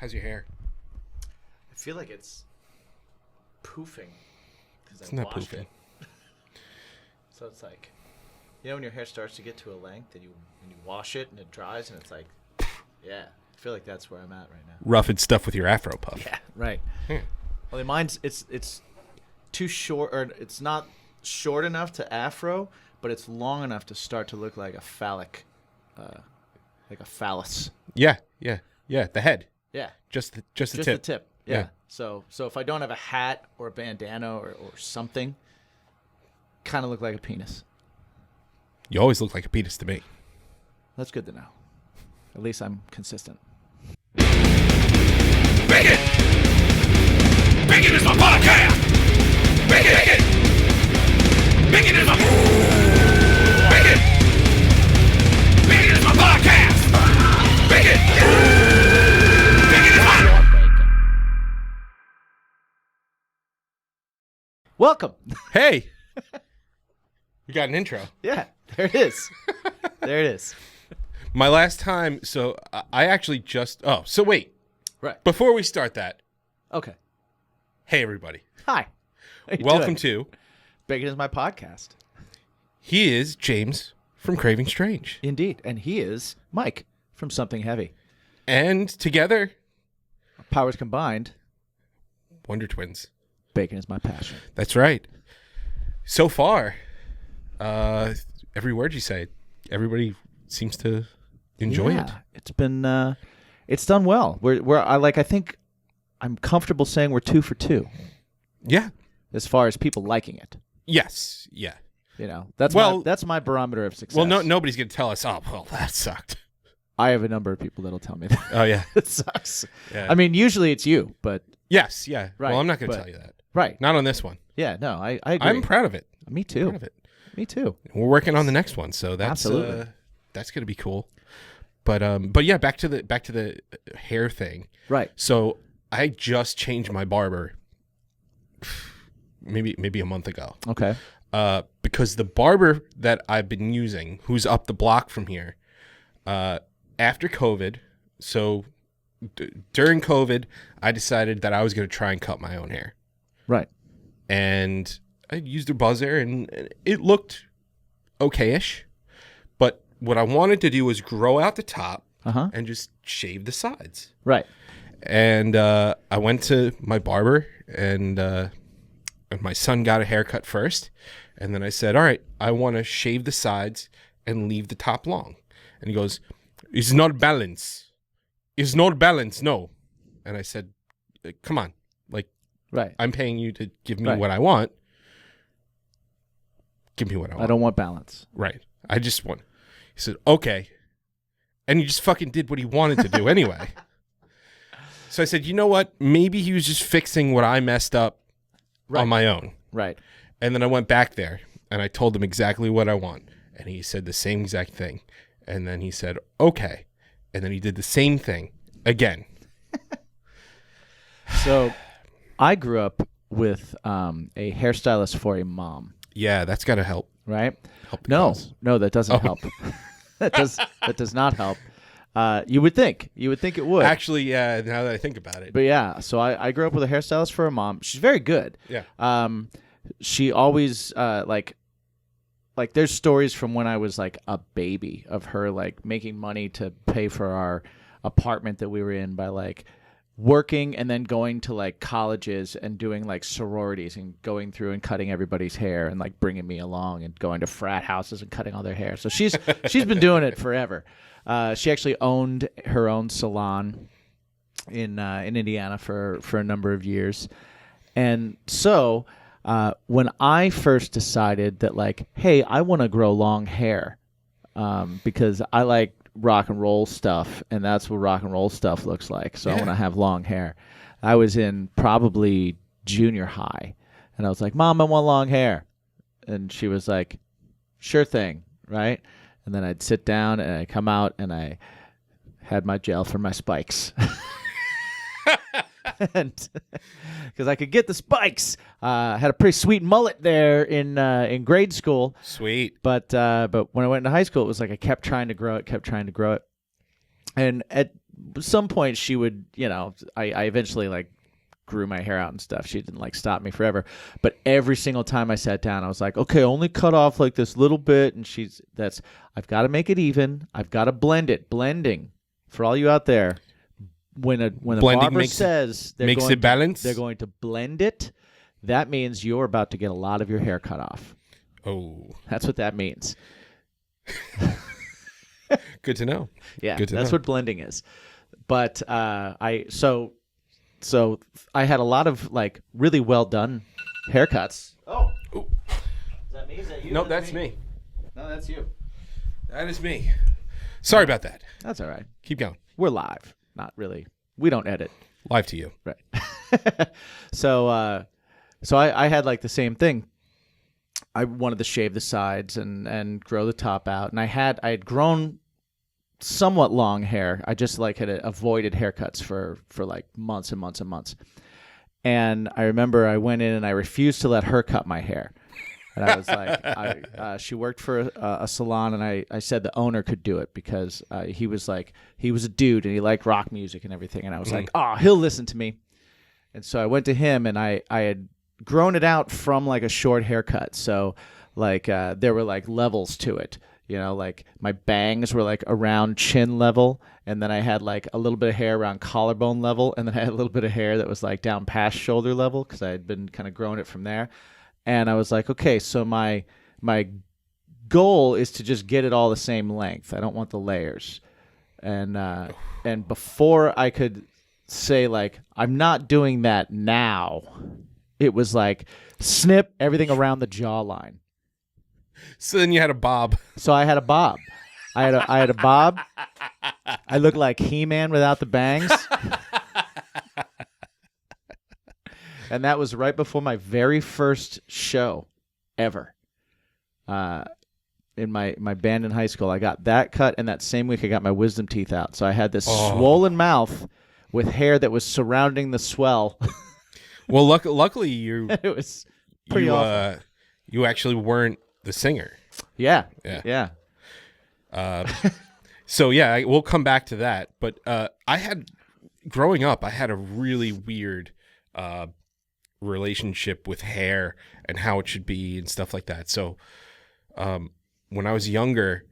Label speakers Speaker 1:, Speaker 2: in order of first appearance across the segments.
Speaker 1: How's your hair?
Speaker 2: I feel like it's poofing because
Speaker 1: It's
Speaker 2: I
Speaker 1: not
Speaker 2: washed
Speaker 1: poofing.
Speaker 2: it. So it's like, you know, when your hair starts to get to a length and you wash it and it dries and it's like, yeah. I feel like that's where I'm at right now.
Speaker 1: Roughing stuff with your afro puff.
Speaker 2: Yeah, right. Well, mine's it's too short, or it's not short enough to afro, but it's long enough to start to look like a phallic, like a phallus.
Speaker 1: Yeah. The head.
Speaker 2: Yeah,
Speaker 1: Just the
Speaker 2: just
Speaker 1: tip.
Speaker 2: the tip. Yeah.
Speaker 1: Yeah.
Speaker 2: So if I don't have a hat or a bandana or something, kind of look like a penis.
Speaker 1: You always look like a penis to me.
Speaker 2: That's good to know. At least I'm consistent.
Speaker 3: Bacon! Bacon is my podcast! Bacon! Bacon is my... Bacon! Bacon is my podcast! Bacon! Bacon is my...
Speaker 2: Welcome.
Speaker 1: Hey! We got an intro.
Speaker 2: Yeah, there it is. There it is.
Speaker 1: My last time, so I actually just... Oh, so wait.
Speaker 2: Right.
Speaker 1: Before we start that,
Speaker 2: Okay.
Speaker 1: hey, everybody.
Speaker 2: Hi. How you
Speaker 1: Welcome
Speaker 2: doing?
Speaker 1: to...
Speaker 2: Bacon is my podcast.
Speaker 1: He is James from Craving Strange.
Speaker 2: Indeed. And he is Mike from Something Heavy.
Speaker 1: And together,
Speaker 2: Our powers combined,
Speaker 1: Wonder Twins.
Speaker 2: bacon is my passion.
Speaker 1: That's right. So far, every word you say, everybody seems to enjoy it.
Speaker 2: It's been it's done well. I think I'm comfortable saying we're 2 for 2
Speaker 1: Yeah.
Speaker 2: as far as people liking it.
Speaker 1: Yes. Yeah.
Speaker 2: You know, that's
Speaker 1: Well-
Speaker 2: that's my barometer of success.
Speaker 1: Well, nobody's going to tell us, oh, well, that sucked.
Speaker 2: I have a number of people that'll tell me that
Speaker 1: Oh, yeah.
Speaker 2: it sucks.
Speaker 1: Yeah.
Speaker 2: I mean, usually it's you, but
Speaker 1: Yes. Yeah.
Speaker 2: Right,
Speaker 1: Well, I'm not going to
Speaker 2: but-
Speaker 1: tell you that.
Speaker 2: right.
Speaker 1: Not on this one.
Speaker 2: Yeah, no, I agree.
Speaker 1: I'm proud of it.
Speaker 2: Me too.
Speaker 1: Proud of it.
Speaker 2: Me too.
Speaker 1: We're working on the next one, so that's
Speaker 2: Absolutely.
Speaker 1: That's going to be cool. But yeah, back to the hair thing.
Speaker 2: Right.
Speaker 1: So I just changed my barber maybe a month ago.
Speaker 2: Okay.
Speaker 1: Because the barber that I've been using, who's up the block from here, after COVID, so during COVID, I decided that I was going to try and cut my own hair.
Speaker 2: Right.
Speaker 1: And I used a buzzer, and it looked okay-ish. But what I wanted to do was grow out the top
Speaker 2: Uh-huh.
Speaker 1: and just shave the sides.
Speaker 2: Right.
Speaker 1: And I went to my barber, and my son got a haircut first. And then I said, all right, I want to shave the sides and leave the top long. And he goes, it's not balance. It's not balance, no. And I said, come on. Like,
Speaker 2: Right.
Speaker 1: I'm paying you to give me
Speaker 2: Right.
Speaker 1: what I want. Give me what I want.
Speaker 2: I don't want balance.
Speaker 1: Right. I just want. He said, okay. And he just fucking did what he wanted to do anyway. So I said, you know what? Maybe he was just fixing what I messed up on my own.
Speaker 2: Right.
Speaker 1: And then I went back there and I told him exactly what I want. And he said the same exact thing. And then he said, okay. And then he did the same thing again.
Speaker 2: So I grew up with a hairstylist for a mom,
Speaker 1: Yeah, that's got to help.
Speaker 2: right?
Speaker 1: Help the
Speaker 2: No,
Speaker 1: cause.
Speaker 2: no, that doesn't help. that does not help. You would think it would.
Speaker 1: Actually, yeah, now that I think about it.
Speaker 2: But yeah, so I grew up with a hairstylist for a mom. She's very good.
Speaker 1: Yeah.
Speaker 2: She always like there's stories from when I was like a baby of her like making money to pay for our apartment that we were in by like working and then going to like colleges and doing like sororities and going through and cutting everybody's hair and like bringing me along and going to frat houses and cutting all their hair. So she's been doing it forever. She actually owned her own salon in Indiana for a number of years. And so when I first decided that like, hey, I want to grow long hair because I like rock and roll stuff, and that's what rock and roll stuff looks like. So I want to have long hair. I was in probably junior high, and I was like, Mom, I want long hair. And she was like, sure thing, right? And then I'd sit down, and I'd come out, and I had my gel for my spikes. And because I could get the spikes. I had a pretty sweet mullet there in grade school.
Speaker 1: Sweet.
Speaker 2: But when I went into high school, it was like I kept trying to grow it. And at some point she would, I eventually like grew my hair out and stuff. She didn't like stop me forever. But every single time I sat down, I was like, okay, only cut off like this little bit. And I've got to make it even. I've got to blend it. Blending. For all you out there, when a barber says they're going to blend it, that means you're about to get a lot of your hair cut off.
Speaker 1: Oh.
Speaker 2: That's what that means.
Speaker 1: Good to know.
Speaker 2: Yeah, that's what blending is. But so I had a lot of like really well done haircuts. Oh. Is that me? Is that you?
Speaker 1: No, that's me.
Speaker 2: No, that's you.
Speaker 1: That is me. Sorry about that.
Speaker 2: That's all right.
Speaker 1: Keep going.
Speaker 2: We're live. Not really. We don't edit.
Speaker 1: Live to you.
Speaker 2: Right. So I had like the same thing. I wanted to shave the sides and grow the top out, and I had grown somewhat long hair. I just like had avoided haircuts for like months and months and months. And I remember I went in and I refused to let her cut my hair. And I was like, she worked for a salon, and I said the owner could do it because he was a dude and he liked rock music and everything. And I was like, oh, he'll listen to me. And so I went to him, and I had grown it out from like a short haircut. So like there were like levels to it. Like my bangs were like around chin level, and then I had like a little bit of hair around collarbone level, and then I had a little bit of hair that was like down past shoulder level because I had been kind of growing it from there. And I was like, okay, so my goal is to just get it all the same length. I don't want the layers. And before I could say like, I'm not doing that now, it was like snip everything around the jawline.
Speaker 1: So then you had a bob.
Speaker 2: So I had a bob. I had a bob. I looked like He-Man without the bangs. And that was right before my very first show ever. In my band in high school, I got that cut, and that same week I got my wisdom teeth out. So I had this swollen mouth with hair that was surrounding the swell.
Speaker 1: Well, luckily
Speaker 2: it was pretty awful.
Speaker 1: You actually weren't the singer.
Speaker 2: Yeah.
Speaker 1: So yeah, we'll come back to that. But growing up, I had a really weird relationship with hair and how it should be and stuff like that. So when I was younger,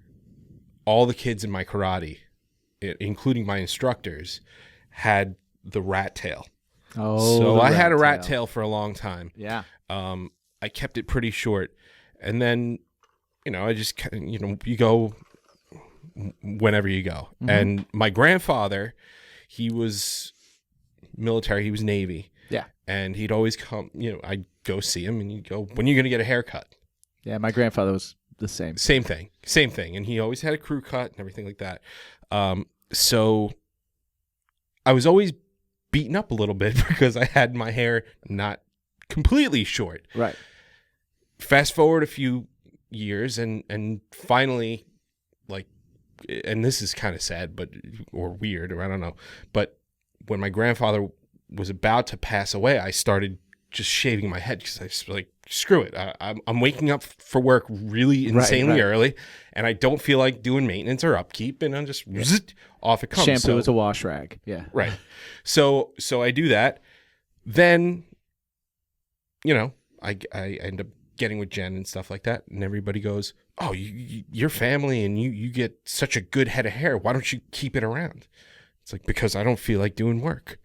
Speaker 1: all the kids in my karate, including my instructors, had the rat tail.
Speaker 2: Oh,
Speaker 1: so I had a rat tail for a long time.
Speaker 2: Yeah.
Speaker 1: I kept it pretty short, and then I just you go whenever you go. Mm-hmm. And my grandfather, he was military. He was Navy.
Speaker 2: Yeah.
Speaker 1: And he'd always come, I'd go see him, and he'd go, when are you going to get a haircut?
Speaker 2: Yeah, my grandfather was the same.
Speaker 1: Same thing. And he always had a crew cut and everything like that. So I was always beaten up a little bit because I had my hair not completely short.
Speaker 2: Right.
Speaker 1: Fast forward a few years, and finally, like, and this is kind of sad, or weird, or I don't know, but when my grandfather was about to pass away, I started just shaving my head because I was like, screw it. I'm waking up for work really insanely early, and I don't feel like doing maintenance or upkeep, and I'm just off it comes.
Speaker 2: Shampoo is a wash rag. Yeah.
Speaker 1: Right. So I do that. Then, I end up getting with Jen and stuff like that, and everybody goes, oh, your family and you get such a good head of hair. Why don't you keep it around? It's like, because I don't feel like doing work.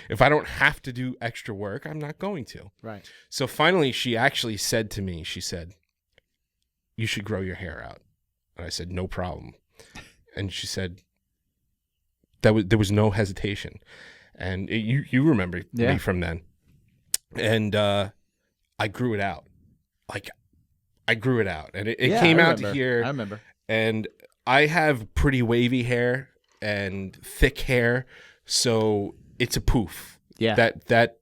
Speaker 1: If I don't have to do extra work, I'm not going to.
Speaker 2: Right.
Speaker 1: So finally, she actually said to me, she said, you should grow your hair out. And I said, no problem. And she said, there was no hesitation. And you remember me from then. And I grew it out. Like, I grew it out. And it came out to here.
Speaker 2: I remember.
Speaker 1: And I have pretty wavy hair and thick hair, so it's a poof.
Speaker 2: Yeah.
Speaker 1: That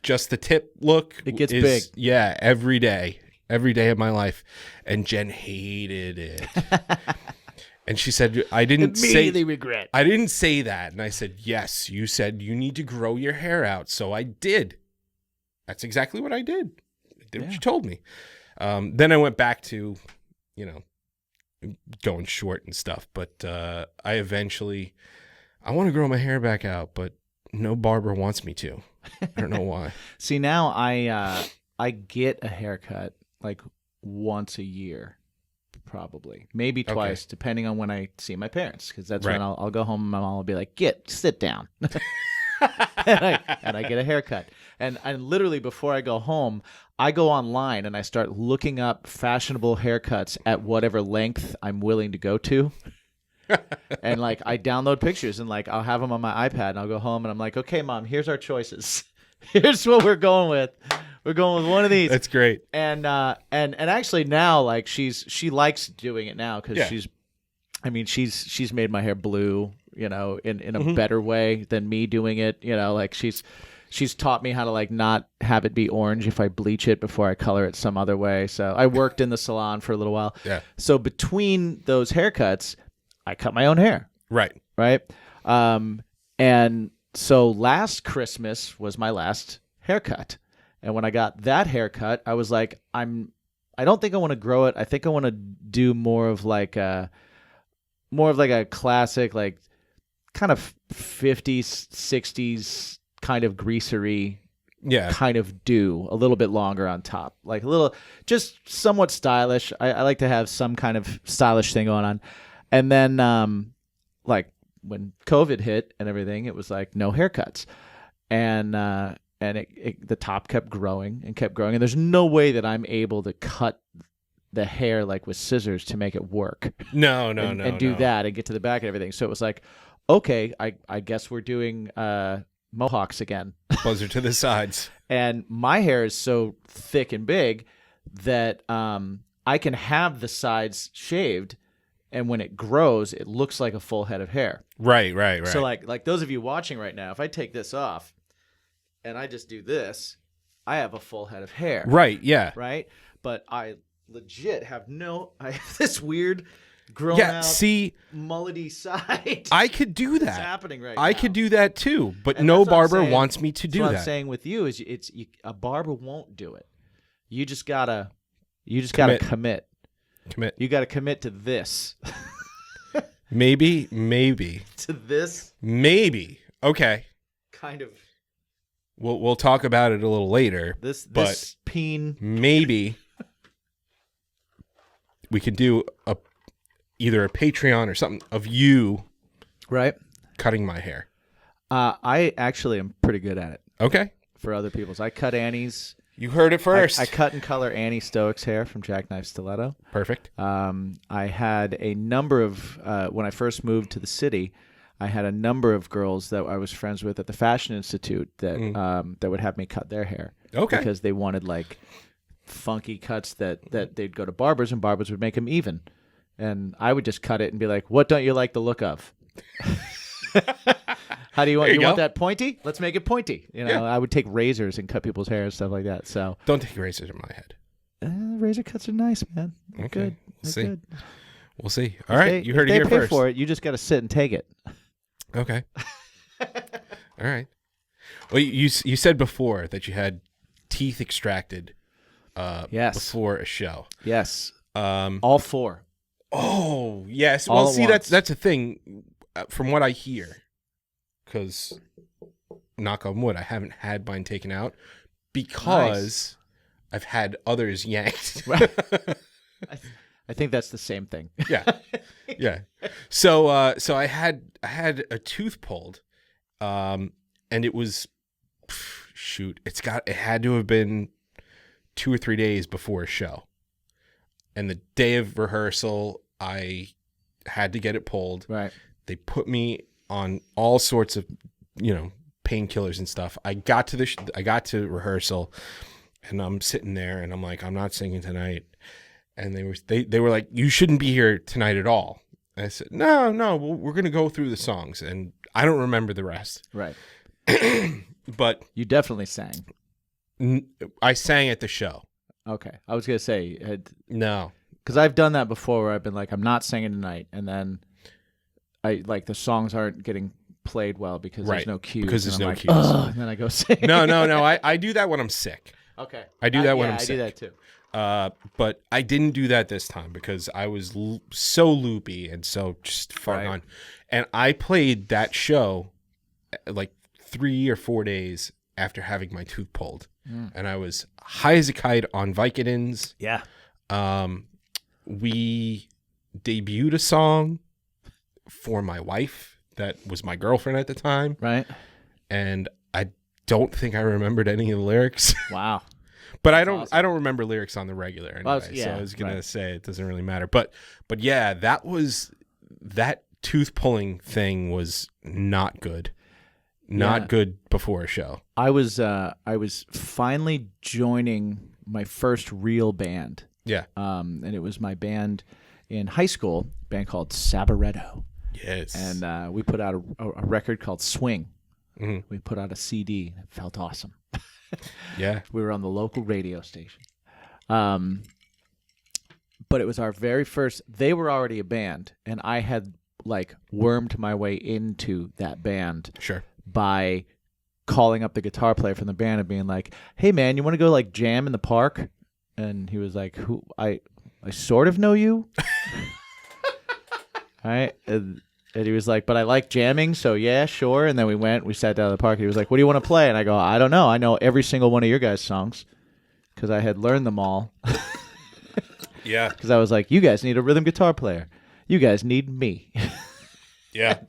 Speaker 1: just the tip look.
Speaker 2: It gets big.
Speaker 1: Yeah, every day of my life. And Jen hated it. And she said,
Speaker 2: immediately regret.
Speaker 1: I didn't say that. And I said, yes, you said you need to grow your hair out. So I did. That's exactly what I did. I did what you told me. Then I went back to, going short and stuff. But I want to grow my hair back out, but no barber wants me to. I don't know why.
Speaker 2: See, now I get a haircut like once a year, probably, maybe twice, depending on when I see my parents, because that's when I'll go home and my mom will be like, sit down. and I get a haircut. And literally before I go home, I go online and I start looking up fashionable haircuts at whatever length I'm willing to go to. And like I download pictures and like I'll have them on my iPad and I'll go home and I'm like, okay, Mom, here's our choices. Here's what we're going with. We're going with one of these.
Speaker 1: That's great.
Speaker 2: And actually now like she likes doing it now because she's made my hair blue, in a better way than me doing it. Like she's taught me how to like not have it be orange if I bleach it before I color it some other way. So I worked in the salon for a little while.
Speaker 1: Yeah.
Speaker 2: So between those haircuts, I cut my own hair.
Speaker 1: Right.
Speaker 2: Right. And so last Christmas was my last haircut. And when I got that haircut, I was like, I don't think I want to grow it. I think I want to do more of like a classic, like kind of 50s, 60s kind of greasery kind of do, a little bit longer on top, like a little, just somewhat stylish. I like to have some kind of stylish thing going on. And then like when COVID hit and everything, it was like no haircuts. And the top kept growing and kept growing. And there's no way that I'm able to cut the hair like with scissors to make it work.
Speaker 1: No.
Speaker 2: And do that and get to the back and everything. So it was like, okay, I guess we're doing mohawks again.
Speaker 1: Closer to the sides.
Speaker 2: And my hair is so thick and big that I can have the sides shaved, and when it grows, it looks like a full head of hair.
Speaker 1: Right.
Speaker 2: So like those of you watching right now, if I take this off and I just do this, I have a full head of hair.
Speaker 1: Right, yeah.
Speaker 2: Right? But I legit have I have this weird grown out mullety side.
Speaker 1: I could do that.
Speaker 2: It's happening right now.
Speaker 1: I could do that too, but no barber wants me to do that.
Speaker 2: What I'm saying with you is a barber won't do it. You just gotta commit. You gotta commit to this.
Speaker 1: Maybe.
Speaker 2: To this?
Speaker 1: Maybe. Okay.
Speaker 2: Kind of.
Speaker 1: We'll talk about it a little later.
Speaker 2: This peen.
Speaker 1: Maybe we could do either a Patreon or something of you cutting my hair.
Speaker 2: I actually am pretty good at it.
Speaker 1: Okay.
Speaker 2: For other people's. I cut Annie's.
Speaker 1: You heard it first.
Speaker 2: I cut and color Annie Stoick's hair from Jackknife Stiletto.
Speaker 1: Perfect.
Speaker 2: I had a number of, when I first moved to the city, I had a number of girls that I was friends with at the Fashion Institute that that would have me cut their hair.
Speaker 1: Okay.
Speaker 2: Because they wanted like funky cuts that they'd go to barbers and barbers would make them even. And I would just cut it and be like, what don't you like the look of? How do you want? You want that pointy? Let's make it pointy. I would take razors and cut people's hair and stuff like that. So
Speaker 1: don't take razors in my head.
Speaker 2: Razor cuts are nice, man. They're good.
Speaker 1: We'll see.
Speaker 2: Good.
Speaker 1: We'll see. All right, you heard it here
Speaker 2: first. They pay
Speaker 1: first.
Speaker 2: for it. You just got to sit and take it.
Speaker 1: Okay. All right. Well, you said before that you had teeth extracted.
Speaker 2: Yes.
Speaker 1: Before a show.
Speaker 2: Yes. All four.
Speaker 1: Oh yes.
Speaker 2: All
Speaker 1: well, see,
Speaker 2: once.
Speaker 1: that's a thing. From what I hear, because knock on wood, I haven't had mine taken out because I've had others yanked.
Speaker 2: I think that's the same thing.
Speaker 1: Yeah. So I had a tooth pulled, and it was it had to have been 2 or 3 days before a show, and the day of rehearsal I had to get it pulled.
Speaker 2: Right.
Speaker 1: They put me on all sorts of, painkillers and stuff. I got to rehearsal, and I'm sitting there, and I'm like, I'm not singing tonight. And they were like, you shouldn't be here tonight at all. And I said, no, we're gonna go through the songs, and I don't remember the rest.
Speaker 2: Right.
Speaker 1: But
Speaker 2: you definitely sang.
Speaker 1: I sang at the show.
Speaker 2: Okay, I was gonna say
Speaker 1: no,
Speaker 2: because I've done that before, where I've been like, I'm not singing tonight, and then the songs aren't getting played well because there's no cues.
Speaker 1: Because there's no cues.
Speaker 2: And then I go sing.
Speaker 1: No. I do that when I'm sick.
Speaker 2: Okay.
Speaker 1: I do that when I'm sick.
Speaker 2: I do that too.
Speaker 1: But I didn't do that this time because I was so loopy and so just far gone. And I played that show like 3 or 4 days after having my tooth pulled. And I was high as a kite on Vicodins.
Speaker 2: Yeah.
Speaker 1: We debuted a song for my wife that was my girlfriend at the time.
Speaker 2: Right.
Speaker 1: And I don't think I remembered any of the lyrics.
Speaker 2: Wow.
Speaker 1: But I don't remember lyrics on the regular anyway.
Speaker 2: Well,
Speaker 1: So I was gonna say it doesn't really matter. But yeah, that tooth pulling thing was not good. Not good before a show.
Speaker 2: I was finally joining my first real band.
Speaker 1: Yeah.
Speaker 2: And it was my band in high school, a band called Sabaretto.
Speaker 1: Yes.
Speaker 2: And we put out a record called Swing.
Speaker 1: Mm-hmm.
Speaker 2: We put out a CD. It felt awesome.
Speaker 1: Yeah.
Speaker 2: We were on the local radio station. But it was our very first. They were already a band, and I had like wormed my way into that band.
Speaker 1: Sure.
Speaker 2: By calling up the guitar player from the band and being like, "Hey man, you want to go like jam in the park?" And he was like, "Who? I sort of know you." All right. And he was like, "But I like jamming, so yeah, sure." And then we sat down in the park. And he was like, "What do you want to play?" And I go, "I don't know. I know every single one of your guys' songs because I had learned them all."
Speaker 1: Yeah.
Speaker 2: Because I was like, "You guys need a rhythm guitar player. You guys need me."
Speaker 1: Yeah.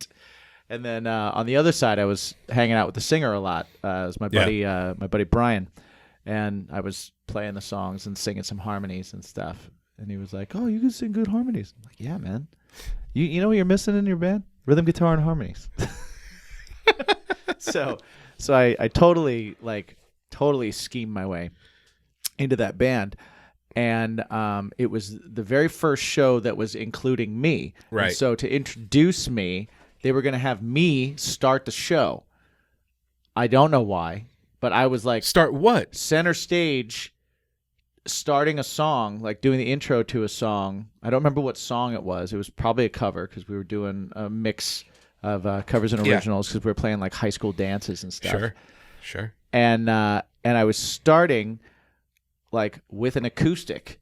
Speaker 2: And then on the other side, I was hanging out with the singer a lot. It was my buddy Brian, and I was playing the songs and singing some harmonies and stuff. And he was like, "Oh, you can sing good harmonies." I'm like, "Yeah, man. You know what you're missing in your band? Rhythm guitar and harmonies." So I totally schemed my way into that band. And it was the very first show that was including me.
Speaker 1: Right.
Speaker 2: And so to introduce me, they were going to have me start the show. I don't know why, but I was like...
Speaker 1: Start what?
Speaker 2: Center stage, starting a song, like doing the intro to a song. I don't remember what song it was. It was probably a cover because we were doing a mix of covers and originals because we were playing like high school dances and stuff.
Speaker 1: Sure.
Speaker 2: And I was starting like with an acoustic.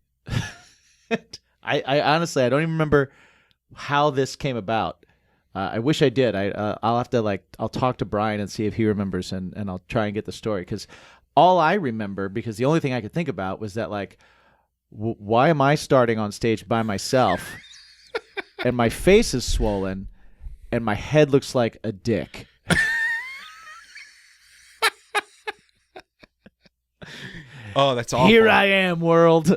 Speaker 2: I honestly, I don't even remember how this came about. I wish I did. I'll have to I'll talk to Brian and see if he remembers, and I'll try and get the story, because all I remember, because the only thing I could think about was that why am I starting on stage by myself, and my face is swollen, and my head looks like a dick.
Speaker 1: Oh, that's awful.
Speaker 2: Here I am, world.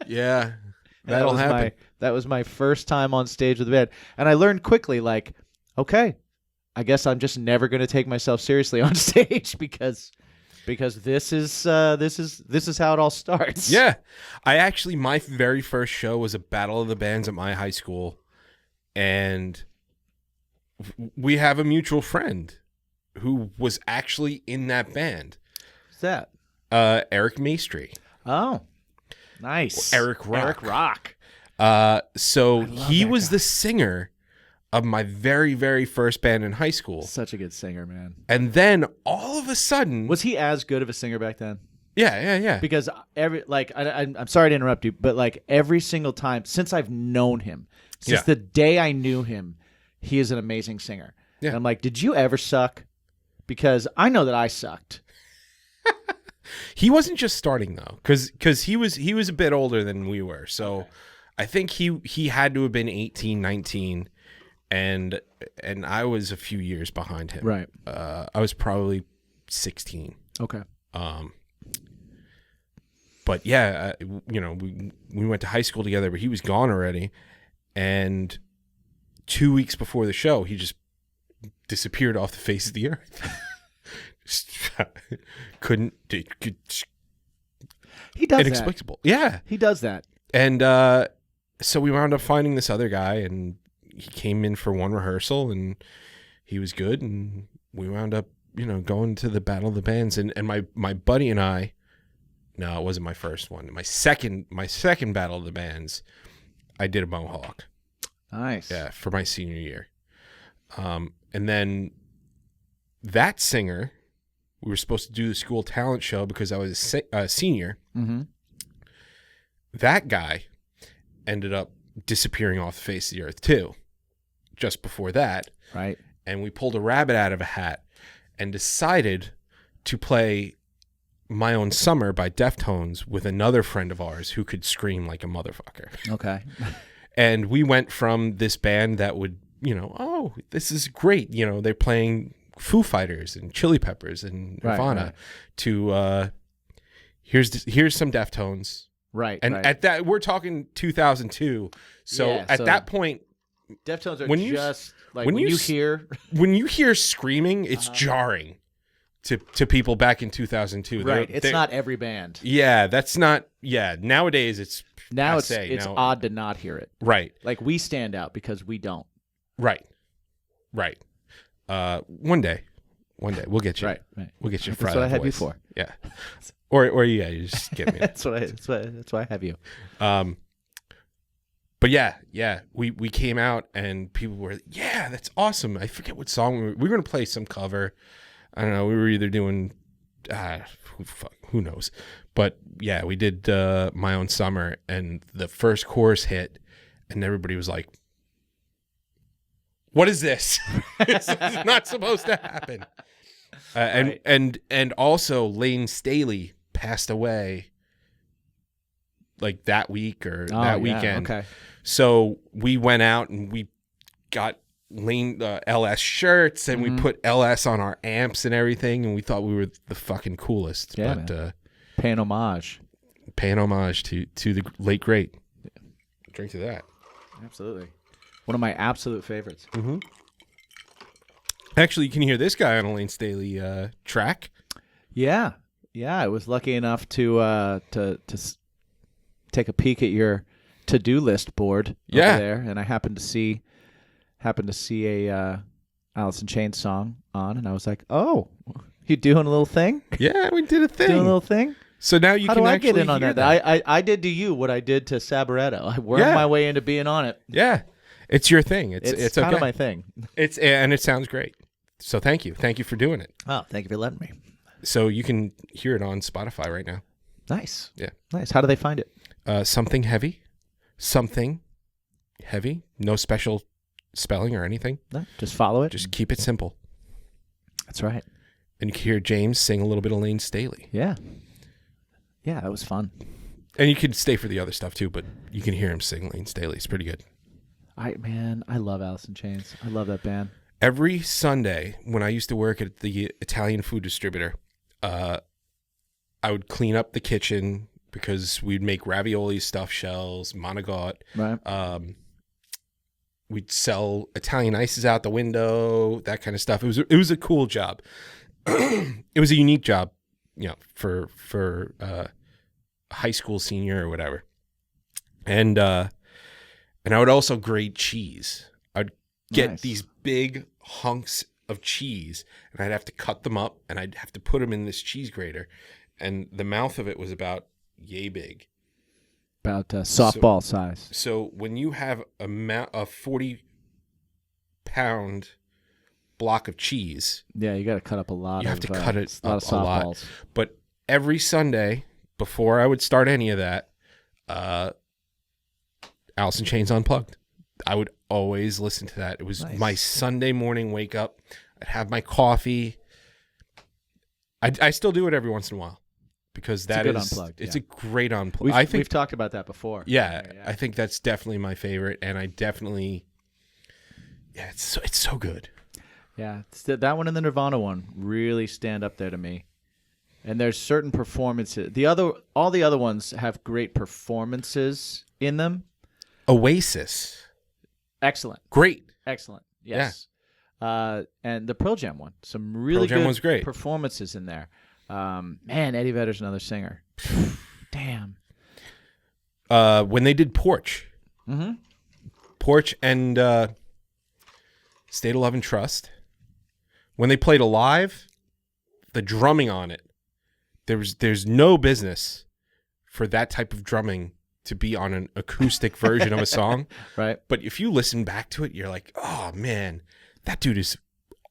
Speaker 1: Yeah, that'll happen.
Speaker 2: That was my first time on stage with the band, and I learned quickly, okay, I guess I'm just never going to take myself seriously on stage because this is how it all starts.
Speaker 1: Yeah, my very first show was a battle of the bands at my high school, and we have a mutual friend who was actually in that band.
Speaker 2: What's that?
Speaker 1: Eric Maestri.
Speaker 2: Oh, nice.
Speaker 1: Eric Rock.
Speaker 2: Eric Rock.
Speaker 1: So he was the singer of my very, very first band in high school.
Speaker 2: Such a good singer, man.
Speaker 1: And then all of a sudden,
Speaker 2: Was he as good of a singer back then?
Speaker 1: Yeah.
Speaker 2: Because I'm sorry to interrupt you, but every single time since I've known him, since the day I knew him, he is an amazing singer.
Speaker 1: Yeah.
Speaker 2: And I'm like, did you ever suck? Because I know that I sucked.
Speaker 1: He wasn't just starting though, because he was a bit older than we were. So I think he had to have been 18, 19, and I was a few years behind him.
Speaker 2: Right.
Speaker 1: I was probably 16.
Speaker 2: Okay.
Speaker 1: But yeah, we went to high school together, but he was gone already, and 2 weeks before the show, he just disappeared off the face of the earth.
Speaker 2: He does
Speaker 1: inexplicable.
Speaker 2: that.
Speaker 1: Yeah,
Speaker 2: he does that.
Speaker 1: And so we wound up finding this other guy, and he came in for one rehearsal, and he was good, and we wound up going to the Battle of the Bands, and my buddy and I. No, it wasn't my first one. My second Battle of the Bands, I did a mohawk.
Speaker 2: Nice.
Speaker 1: Yeah, for my senior year. And then that singer, we were supposed to do the school talent show because I was a senior.
Speaker 2: Mm-hmm.
Speaker 1: that guy ended up disappearing off the face of the earth too, just before that.
Speaker 2: Right.
Speaker 1: And we pulled a rabbit out of a hat and decided to play My Own Summer by Deftones with another friend of ours who could scream like a motherfucker.
Speaker 2: Okay.
Speaker 1: And we went from this band that would, oh, this is great. They're playing Foo Fighters and Chili Peppers and Nirvana
Speaker 2: right.
Speaker 1: to here's some Deftones.
Speaker 2: Right.
Speaker 1: And at that, we're talking 2002. So at that point,
Speaker 2: Deftones are
Speaker 1: when you-
Speaker 2: just like
Speaker 1: when
Speaker 2: when
Speaker 1: you
Speaker 2: you
Speaker 1: s-
Speaker 2: hear.
Speaker 1: when you hear screaming, it's jarring to people back in 2002.
Speaker 2: Right. It's
Speaker 1: they're-
Speaker 2: not every band.
Speaker 1: Yeah, that's not. Yeah, nowadays it's
Speaker 2: Now it's
Speaker 1: passe. Now-
Speaker 2: odd to not hear it.
Speaker 1: Right,
Speaker 2: Like we stand out because we don't.
Speaker 1: right. One day we'll get you.
Speaker 2: Right.
Speaker 1: We'll get you.
Speaker 2: That's what I have you
Speaker 1: voice.
Speaker 2: for.
Speaker 1: Yeah, or yeah, you just get me.
Speaker 2: That's why I have you.
Speaker 1: But yeah, we came out and people were, yeah, that's awesome. I forget what song we were going to play some cover. I don't know. We were either doing, who knows? But yeah, we did My Own Summer, and the first chorus hit, and everybody was like, "What is this? This is not supposed to happen."
Speaker 2: Right.
Speaker 1: And also Lane Staley passed away like that week or that weekend.
Speaker 2: Okay.
Speaker 1: So we went out and we got Lane LS shirts and we put LS on our amps and everything, and we thought we were the fucking coolest.
Speaker 2: Yeah,
Speaker 1: but
Speaker 2: paying homage.
Speaker 1: paying homage to the late great. Drink to that.
Speaker 2: Absolutely. One of my absolute favorites.
Speaker 1: Actually, you can hear this guy on a Lane Staley track.
Speaker 2: Yeah. I was lucky enough to take a peek at your to-do list board
Speaker 1: Yeah.
Speaker 2: over there, and I happened to see a Alice in Chains song on, and I was like, "Oh, you doing a little thing?
Speaker 1: Yeah, we did a thing.
Speaker 2: Doing a little thing?
Speaker 1: So now you
Speaker 2: How
Speaker 1: can
Speaker 2: do I
Speaker 1: actually
Speaker 2: get in on
Speaker 1: hear
Speaker 2: that? I did to you what I did to Sabaretto. I worked
Speaker 1: Yeah.
Speaker 2: my way into being on it.
Speaker 1: Yeah, it's your thing. It's
Speaker 2: kind
Speaker 1: okay.
Speaker 2: of my thing.
Speaker 1: And it sounds great. So thank you for doing it.
Speaker 2: Oh, thank you for letting me.
Speaker 1: So you can hear it on Spotify right now.
Speaker 2: Nice.
Speaker 1: Yeah.
Speaker 2: Nice. How do they find it?
Speaker 1: Something heavy. No special spelling or anything.
Speaker 2: No, just follow it.
Speaker 1: Just keep it simple.
Speaker 2: That's right.
Speaker 1: And you can hear James sing a little bit of Lane Staley.
Speaker 2: Yeah. Yeah, that was fun.
Speaker 1: And you can stay for the other stuff too, but you can hear him sing Lane Staley. It's pretty good.
Speaker 2: I love Alice in Chains. I love that band.
Speaker 1: Every Sunday when I used to work at the Italian food distributor, I would clean up the kitchen because we'd make ravioli, stuffed shells, monogot.
Speaker 2: Right.
Speaker 1: We'd sell Italian ices out the window, that kind of stuff. It was a cool job. It was a unique job, for a high school senior or whatever. And I would also grate cheese. I'd get
Speaker 2: Nice.
Speaker 1: these big hunks of cheese, and I'd have to cut them up, and I'd have to put them in this cheese grater, and the mouth of it was about yay big.
Speaker 2: About softball size.
Speaker 1: So when you have a 40-pound block of cheese,
Speaker 2: Yeah, you got to cut up a lot.
Speaker 1: you have to cut it
Speaker 2: a lot
Speaker 1: up
Speaker 2: of
Speaker 1: a lot.
Speaker 2: softballs.
Speaker 1: But every Sunday, before I would start any of that, Alice in Chains Unplugged. I would always listen to that. It was
Speaker 2: Nice.
Speaker 1: my Sunday morning wake up. I'd have my coffee. I still do it every once in a while because that
Speaker 2: good
Speaker 1: is
Speaker 2: Unplugged,
Speaker 1: it's
Speaker 2: yeah.
Speaker 1: a great unplugged.
Speaker 2: We've talked about that before.
Speaker 1: Yeah, I think that's definitely my favorite, and I definitely, it's so good.
Speaker 2: Yeah, that one and the Nirvana one really stand up there to me. And there's certain performances. All the other ones have great performances in them.
Speaker 1: Oasis,
Speaker 2: Excellent.
Speaker 1: great.
Speaker 2: Excellent. Yes. And the Pearl Jam one, some really
Speaker 1: Jam
Speaker 2: good
Speaker 1: was great.
Speaker 2: performances in there. Man, Eddie Vedder's another singer. Damn.
Speaker 1: When they did Porch, Porch and State of Love and Trust, when they played it live, the drumming on it, there's no business for that type of drumming to be on an acoustic version of a song.
Speaker 2: Right.
Speaker 1: But if you listen back to it, you're like, oh man, that dude is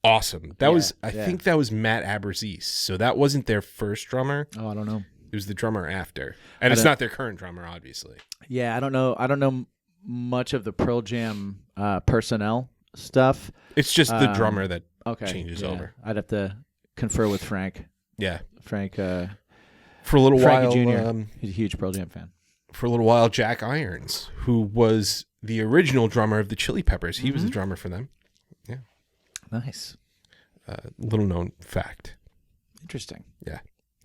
Speaker 1: awesome. I think that was Matt Aberzies. So that wasn't their first drummer.
Speaker 2: Oh, I don't know.
Speaker 1: It was the drummer after, and it's not their current drummer, obviously.
Speaker 2: Yeah, I don't know much of the Pearl Jam personnel stuff.
Speaker 1: It's just the drummer that
Speaker 2: Okay,
Speaker 1: changes
Speaker 2: yeah.
Speaker 1: over.
Speaker 2: I'd have to confer with Frank.
Speaker 1: Yeah,
Speaker 2: Frank.
Speaker 1: for a little
Speaker 2: Frankie
Speaker 1: while,
Speaker 2: Jr. He's a huge Pearl Jam fan.
Speaker 1: For a little while, Jack Irons, who was the original drummer of the Chili Peppers, he was the drummer for them. Yeah,
Speaker 2: Nice.
Speaker 1: Little known fact.
Speaker 2: Interesting.
Speaker 1: Yeah,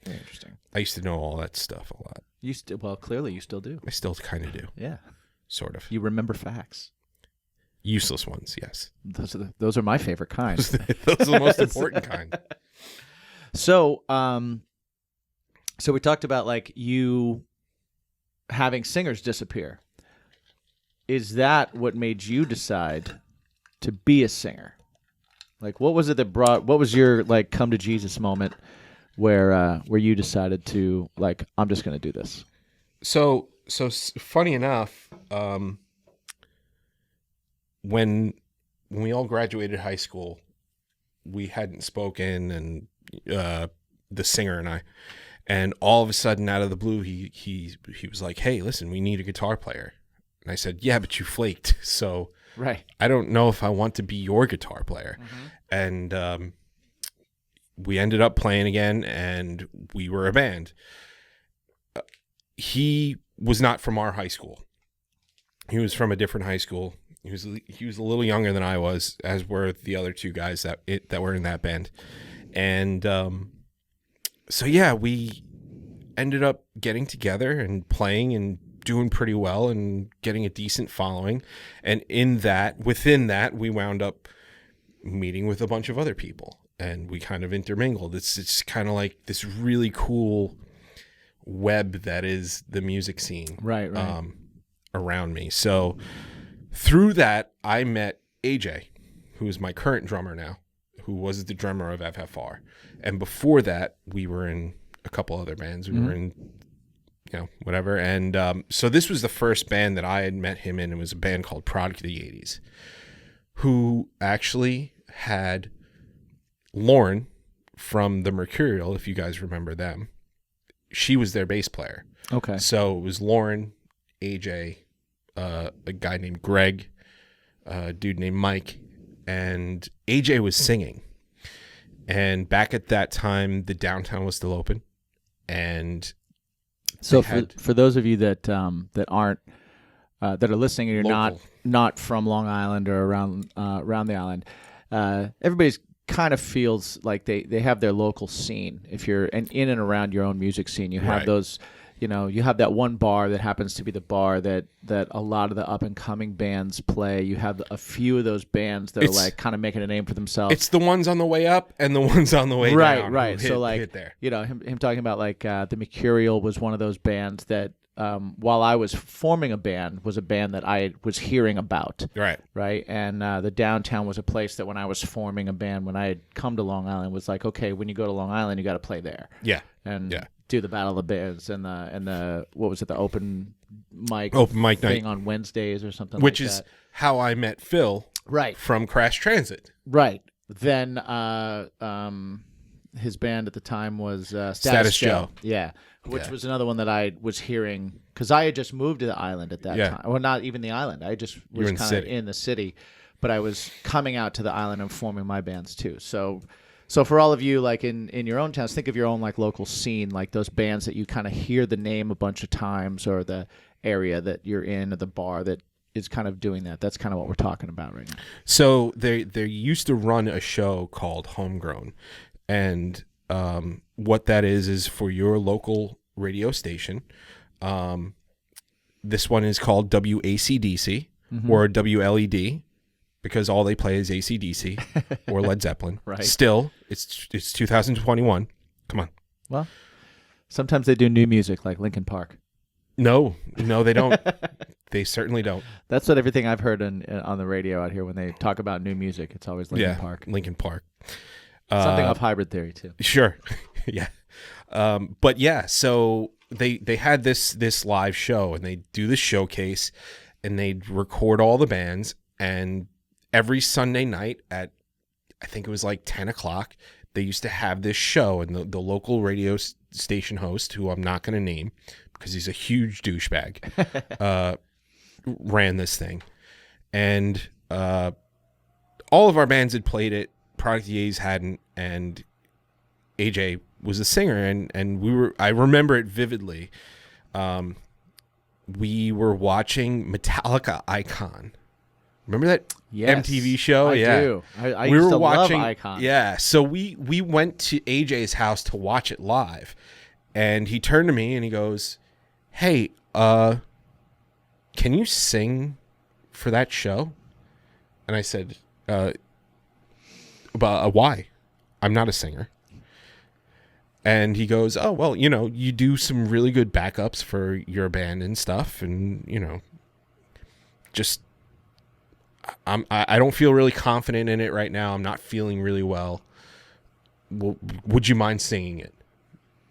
Speaker 2: Very interesting.
Speaker 1: I used to know all that stuff a lot.
Speaker 2: Well, clearly you still do.
Speaker 1: I still kind of do,
Speaker 2: Yeah.
Speaker 1: sort of.
Speaker 2: You remember facts.
Speaker 1: Useless ones, yes.
Speaker 2: Those are my favorite kind.
Speaker 1: Those are the most important kind.
Speaker 2: So, so we talked about like you having singers disappear. Is that what made you decide to be a singer? Like, what was it that what was your like come to Jesus moment where you decided to like, I'm just going to do this?
Speaker 1: So funny enough, when we all graduated high school, we hadn't spoken, and the singer and I, and all of a sudden, out of the blue, he was like, "Hey, listen, we need a guitar player." And I said, "Yeah, but you flaked, so
Speaker 2: Right.
Speaker 1: I don't know if I want to be your guitar player." And we ended up playing again, and we were a band. He was not from our high school. He was from a different high school. He was a little younger than I was, as were the other two guys that were in that band. And so yeah, we ended up getting together and playing and doing pretty well and getting a decent following. And within that, we wound up meeting with a bunch of other people, and we kind of intermingled. It's kind of like this really cool web that is the music scene,
Speaker 2: Right.
Speaker 1: around me. So through that, I met AJ, who is my current drummer now, who was the drummer of FFR. And before that, we were in a couple other bands. We were in, whatever. And so this was the first band that I had met him in. It was a band called Product of the 80s, who actually had Lauren from the Mercurial, if you guys remember them. She was their bass player.
Speaker 2: Okay.
Speaker 1: So it was Lauren, AJ, a guy named Greg, a dude named Mike, and AJ was singing. And back at that time, the downtown was still open. And
Speaker 2: so for those of you that aren't that are listening and you're
Speaker 1: Local.
Speaker 2: not from Long Island or around the island, everybody's kind of feels like they have their local scene. If you're in and around your own music scene, you have
Speaker 1: Right.
Speaker 2: those, you have that one bar that happens to be the bar that a lot of the up and coming bands play. You have a few of those bands that are like kind of making a name for themselves.
Speaker 1: It's the ones on the way up and the ones on the way down.
Speaker 2: Right.
Speaker 1: Who
Speaker 2: So
Speaker 1: hit there.
Speaker 2: him talking about like the Mercurial was one of those bands that while I was forming a band, was a band that I was hearing about.
Speaker 1: Right.
Speaker 2: And the downtown was a place that when I was forming a band, when I had come to Long Island, was like, okay, when you go to Long Island, you got to play there.
Speaker 1: Yeah.
Speaker 2: And
Speaker 1: Yeah.
Speaker 2: do the Battle of the Bands and the what was it, the open mic
Speaker 1: night,
Speaker 2: thing on Wednesdays or something
Speaker 1: which
Speaker 2: like
Speaker 1: is
Speaker 2: that.
Speaker 1: how I met Phil.
Speaker 2: Right.
Speaker 1: From Crash Transit.
Speaker 2: Right. Then his band at the time was Status Joe. Yeah. Which was another one that I was hearing because I had just moved to the island at that time. Well, not even the island. I just was kind of in the city, but I was coming out to the island and forming my bands too. So for all of you, like in your own towns, think of your own like local scene, like those bands that you kind of hear the name a bunch of times, or the area that you're in, or the bar that is kind of doing that. That's kind of what we're talking about right now.
Speaker 1: So they used to run a show called Homegrown, and what that is for your local radio station. This one is called WACDC or WLED. Because all they play is AC/DC or Led Zeppelin.
Speaker 2: Right.
Speaker 1: Still, it's 2021. Come on.
Speaker 2: Well, sometimes they do new music like Linkin Park.
Speaker 1: No, they don't. They certainly don't.
Speaker 2: That's what everything I've heard on the radio out here when they talk about new music. It's always Linkin Park.
Speaker 1: Linkin Park.
Speaker 2: Something of Hybrid Theory too.
Speaker 1: Sure. Yeah. But yeah, so they had this live show, and they do this showcase, and they'd record all the bands, and every Sunday night at, I think it was like 10 o'clock, they used to have this show, and the local radio station host, who I'm not going to name because he's a huge douchebag, ran this thing. And all of our bands had played it. Product A's hadn't, and AJ was the singer, and I remember it vividly. We were watching Metallica Icon. Remember that MTV show?
Speaker 2: I do. I used to love Icon.
Speaker 1: Yeah, so we went to AJ's house to watch it live, and he turned to me and he goes, "Hey, can you sing for that show?" And I said, "Why? I'm not a singer." And he goes, "Oh, well, you do some really good backups for your band and stuff, and just I don't feel really confident in it right now. I'm not feeling really well. Would you mind singing it?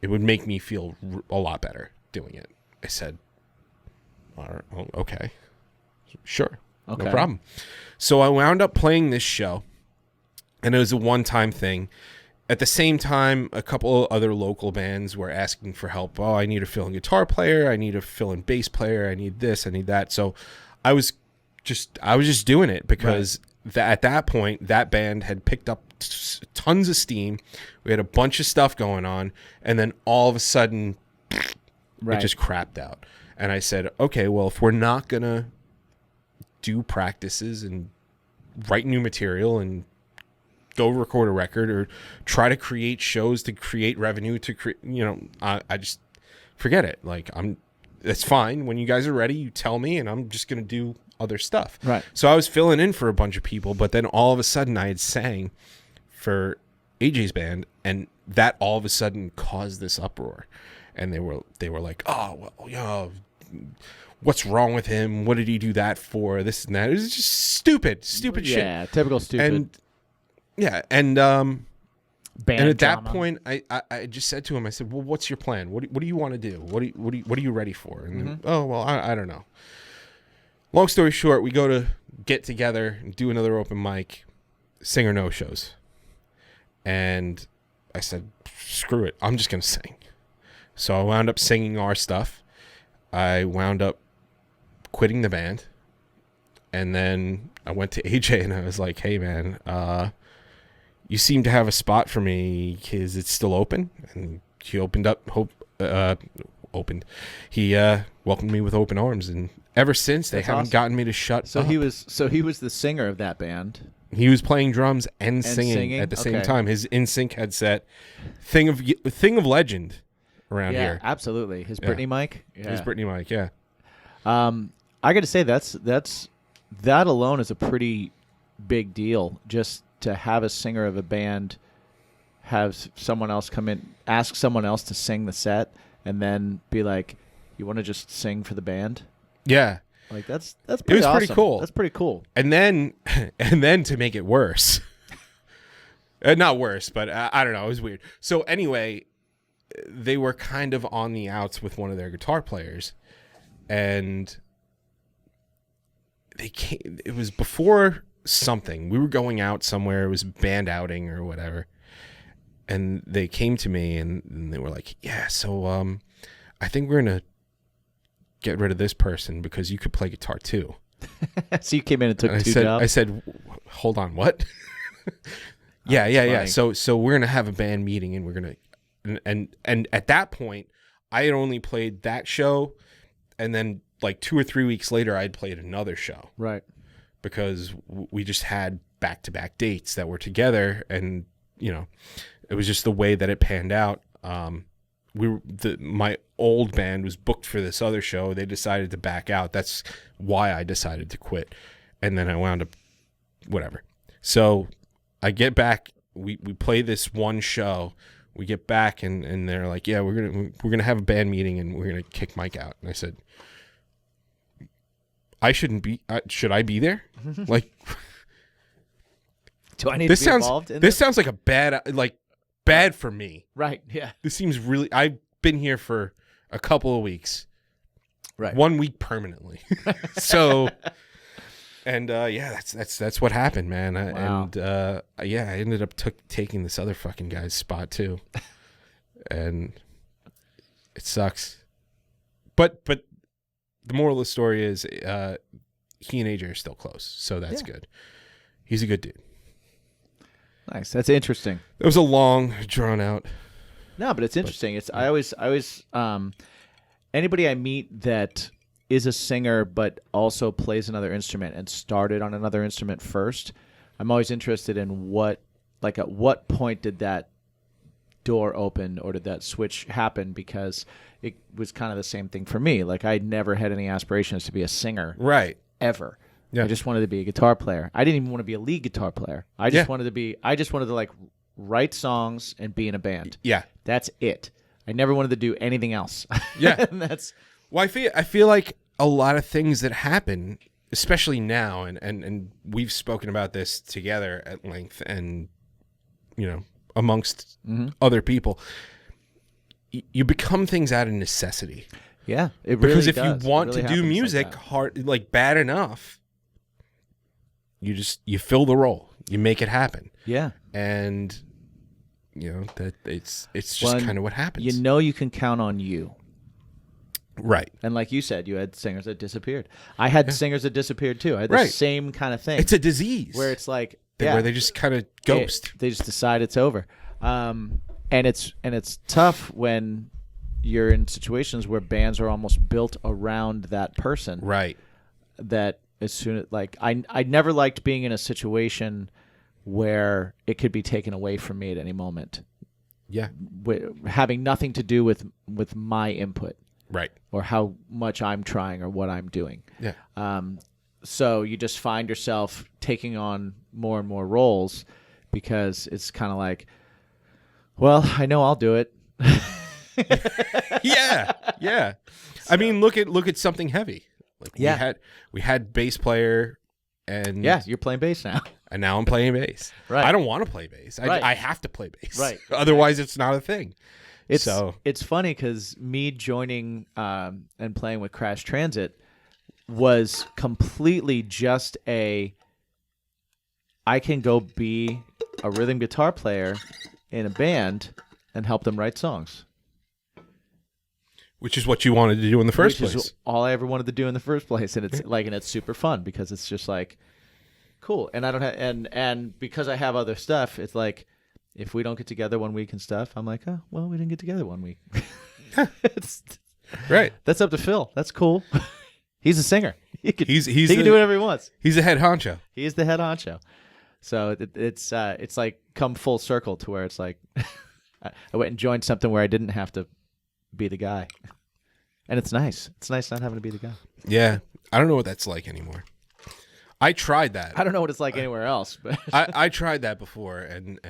Speaker 1: It would make me feel a lot better doing it." I said, "Okay, sure,
Speaker 2: Okay.
Speaker 1: no problem." So I wound up playing this show, and it was a one-time thing. At the same time, a couple of other local bands were asking for help. "Oh, I need a fill-in guitar player. I need a fill-in bass player. I need this. I need that." So I was just doing it because at that point, that band had picked up tons of steam. We had a bunch of stuff going on, and then all of a sudden, it just crapped out. And I said, "Okay, well, if we're not gonna do practices and write new material and go record a record or try to create shows to create revenue to create, I just forget it. Like, it's fine. When you guys are ready, you tell me, and I'm just going to do other stuff."
Speaker 2: Right.
Speaker 1: So I was filling in for a bunch of people, but then all of a sudden I had sang for AJ's band, and that all of a sudden caused this uproar. And they were like, "Oh, well, what's wrong with him? What did he do that for? This and that." It was just stupid shit.
Speaker 2: Yeah, typical stupid.
Speaker 1: And and
Speaker 2: band
Speaker 1: at
Speaker 2: drama.
Speaker 1: that point, I just said to him, I said, "Well, what's your plan? What do you want to do? What are you ready for?" And "Oh, well, I don't know." Long story short, we go to get together and do another open mic, sing or no shows. And I said, "Screw it, I'm just gonna sing." So I wound up singing our stuff. I wound up quitting the band, and then I went to AJ and I was like, "Hey, man, you seem to have a spot for me. Is it still open?" And he He welcomed me with open arms, and ever since they haven't gotten me to shut up.
Speaker 2: He was the singer of that band.
Speaker 1: He was playing drums and singing at the same time. His NSYNC headset, thing of legend around here.
Speaker 2: Yeah, absolutely. His Britney mic. Yeah.
Speaker 1: His Britney mic. Yeah.
Speaker 2: I got to say that alone is a pretty big deal. Just to have a singer of a band have someone else come in, ask someone else to sing the set, and then be like, "You want to just sing for the band?"
Speaker 1: Yeah.
Speaker 2: Like that's pretty
Speaker 1: it was
Speaker 2: awesome.
Speaker 1: pretty cool.
Speaker 2: That's pretty cool.
Speaker 1: And then to make it worse, not worse, but I don't know. It was weird. So anyway, they were kind of on the outs with one of their guitar players, and they came. It was before something. We were going out somewhere. It was a band outing or whatever, and they came to me and they were like, "Yeah, so I think we're gonna get rid of this person because you could play guitar too."
Speaker 2: So you came in and took two jobs?
Speaker 1: I said, "Hold on, what?" Yeah. So we're gonna have a band meeting, and we're gonna, and at that point, I had only played that show, and then like 2 or 3 weeks later, I'd played another show,
Speaker 2: right?
Speaker 1: Because we just had back-to-back dates that were together, and it was just the way that it panned out. My old band was booked for this other show. They decided to back out. That's why I decided to quit. And then I wound up whatever. So I get back, we play this one show. We get back and they're like, "Yeah, we're going to have a band meeting and we're going to kick Mike out." And I said, "I shouldn't be should I be there?" Like,
Speaker 2: do I need to be involved in
Speaker 1: this? Sounds like a bad for me.
Speaker 2: Right, yeah.
Speaker 1: This seems really... I've been here for a couple of weeks.
Speaker 2: Right.
Speaker 1: 1 week permanently. So And that's what happened, man.
Speaker 2: Wow.
Speaker 1: And I ended up taking this other fucking guy's spot too, and it sucks. But the moral of the story is, he and AJ are still close, so that's good. He's a good dude.
Speaker 2: Nice. That's interesting.
Speaker 1: It was a long, drawn out.
Speaker 2: No, but it's interesting. I always anybody I meet that is a singer but also plays another instrument and started on another instrument first, I'm always interested in at what point did that door open or did that switch happen, because it was kind of the same thing for me. Like, I never had any aspirations to be a singer.
Speaker 1: Right.
Speaker 2: Ever.
Speaker 1: Yeah.
Speaker 2: I just wanted to be a guitar player. I didn't even want to be a lead guitar player. I just wanted to like write songs and be in a band.
Speaker 1: Yeah.
Speaker 2: That's it. I never wanted to do anything else.
Speaker 1: Yeah.
Speaker 2: And that's
Speaker 1: Well, I feel like a lot of things that happen, especially now, and we've spoken about this together at length, and amongst other people, you become things out of necessity.
Speaker 2: yeah. It really
Speaker 1: Because if
Speaker 2: does.
Speaker 1: you want
Speaker 2: It really
Speaker 1: to do
Speaker 2: happens
Speaker 1: music
Speaker 2: like that.
Speaker 1: hard, like bad enough, you fill the role, you make it happen,
Speaker 2: Yeah.
Speaker 1: and that it's just
Speaker 2: Well,
Speaker 1: kind of what happens.
Speaker 2: You can count on you.
Speaker 1: Right.
Speaker 2: And like you said, you had singers that disappeared. I had singers that disappeared too. I had the
Speaker 1: Right.
Speaker 2: same kind of thing.
Speaker 1: It's a disease
Speaker 2: where it's like
Speaker 1: where they just kind of ghost.
Speaker 2: They just decide it's over. And it's tough when you're in situations where bands are almost built around that person.
Speaker 1: Right.
Speaker 2: That as soon as I never liked being in a situation where it could be taken away from me at any moment,
Speaker 1: Yeah.
Speaker 2: having nothing to do with my input
Speaker 1: Right.
Speaker 2: or how much I'm trying or what I'm doing.
Speaker 1: Yeah.
Speaker 2: So you just find yourself taking on more and more roles because it's kind of like, well, I know I'll do it.
Speaker 1: Yeah. Yeah. I mean, look at something heavy. Like we had bass player, and
Speaker 2: Yeah, you're playing bass now.
Speaker 1: and now I'm playing bass.
Speaker 2: Right.
Speaker 1: I don't want to play bass.
Speaker 2: Right.
Speaker 1: I have to play bass.
Speaker 2: Right.
Speaker 1: Otherwise, it's not a thing.
Speaker 2: It's funny because me joining and playing with Crash Transit was completely just I can go be a rhythm guitar player in a band and help them write songs.
Speaker 1: Which is what you wanted to do in the first
Speaker 2: Which
Speaker 1: place.
Speaker 2: is all I ever wanted to do in the first place, and it's super fun because it's just like cool. And I don't have and because I have other stuff, it's like if we don't get together one week and stuff, I'm like, oh well, we didn't get together one week.
Speaker 1: Right.
Speaker 2: That's up to Phil. That's cool. He's a singer. He can
Speaker 1: the-
Speaker 2: do whatever he wants.
Speaker 1: He's a head honcho.
Speaker 2: He is the head honcho. So it's like come full circle to where it's like I went and joined something where I didn't have to be the guy. And it's nice. It's nice not having to be the guy.
Speaker 1: Yeah. I don't know what that's like anymore. I tried that.
Speaker 2: I don't know what it's like anywhere else, but
Speaker 1: I tried that before, and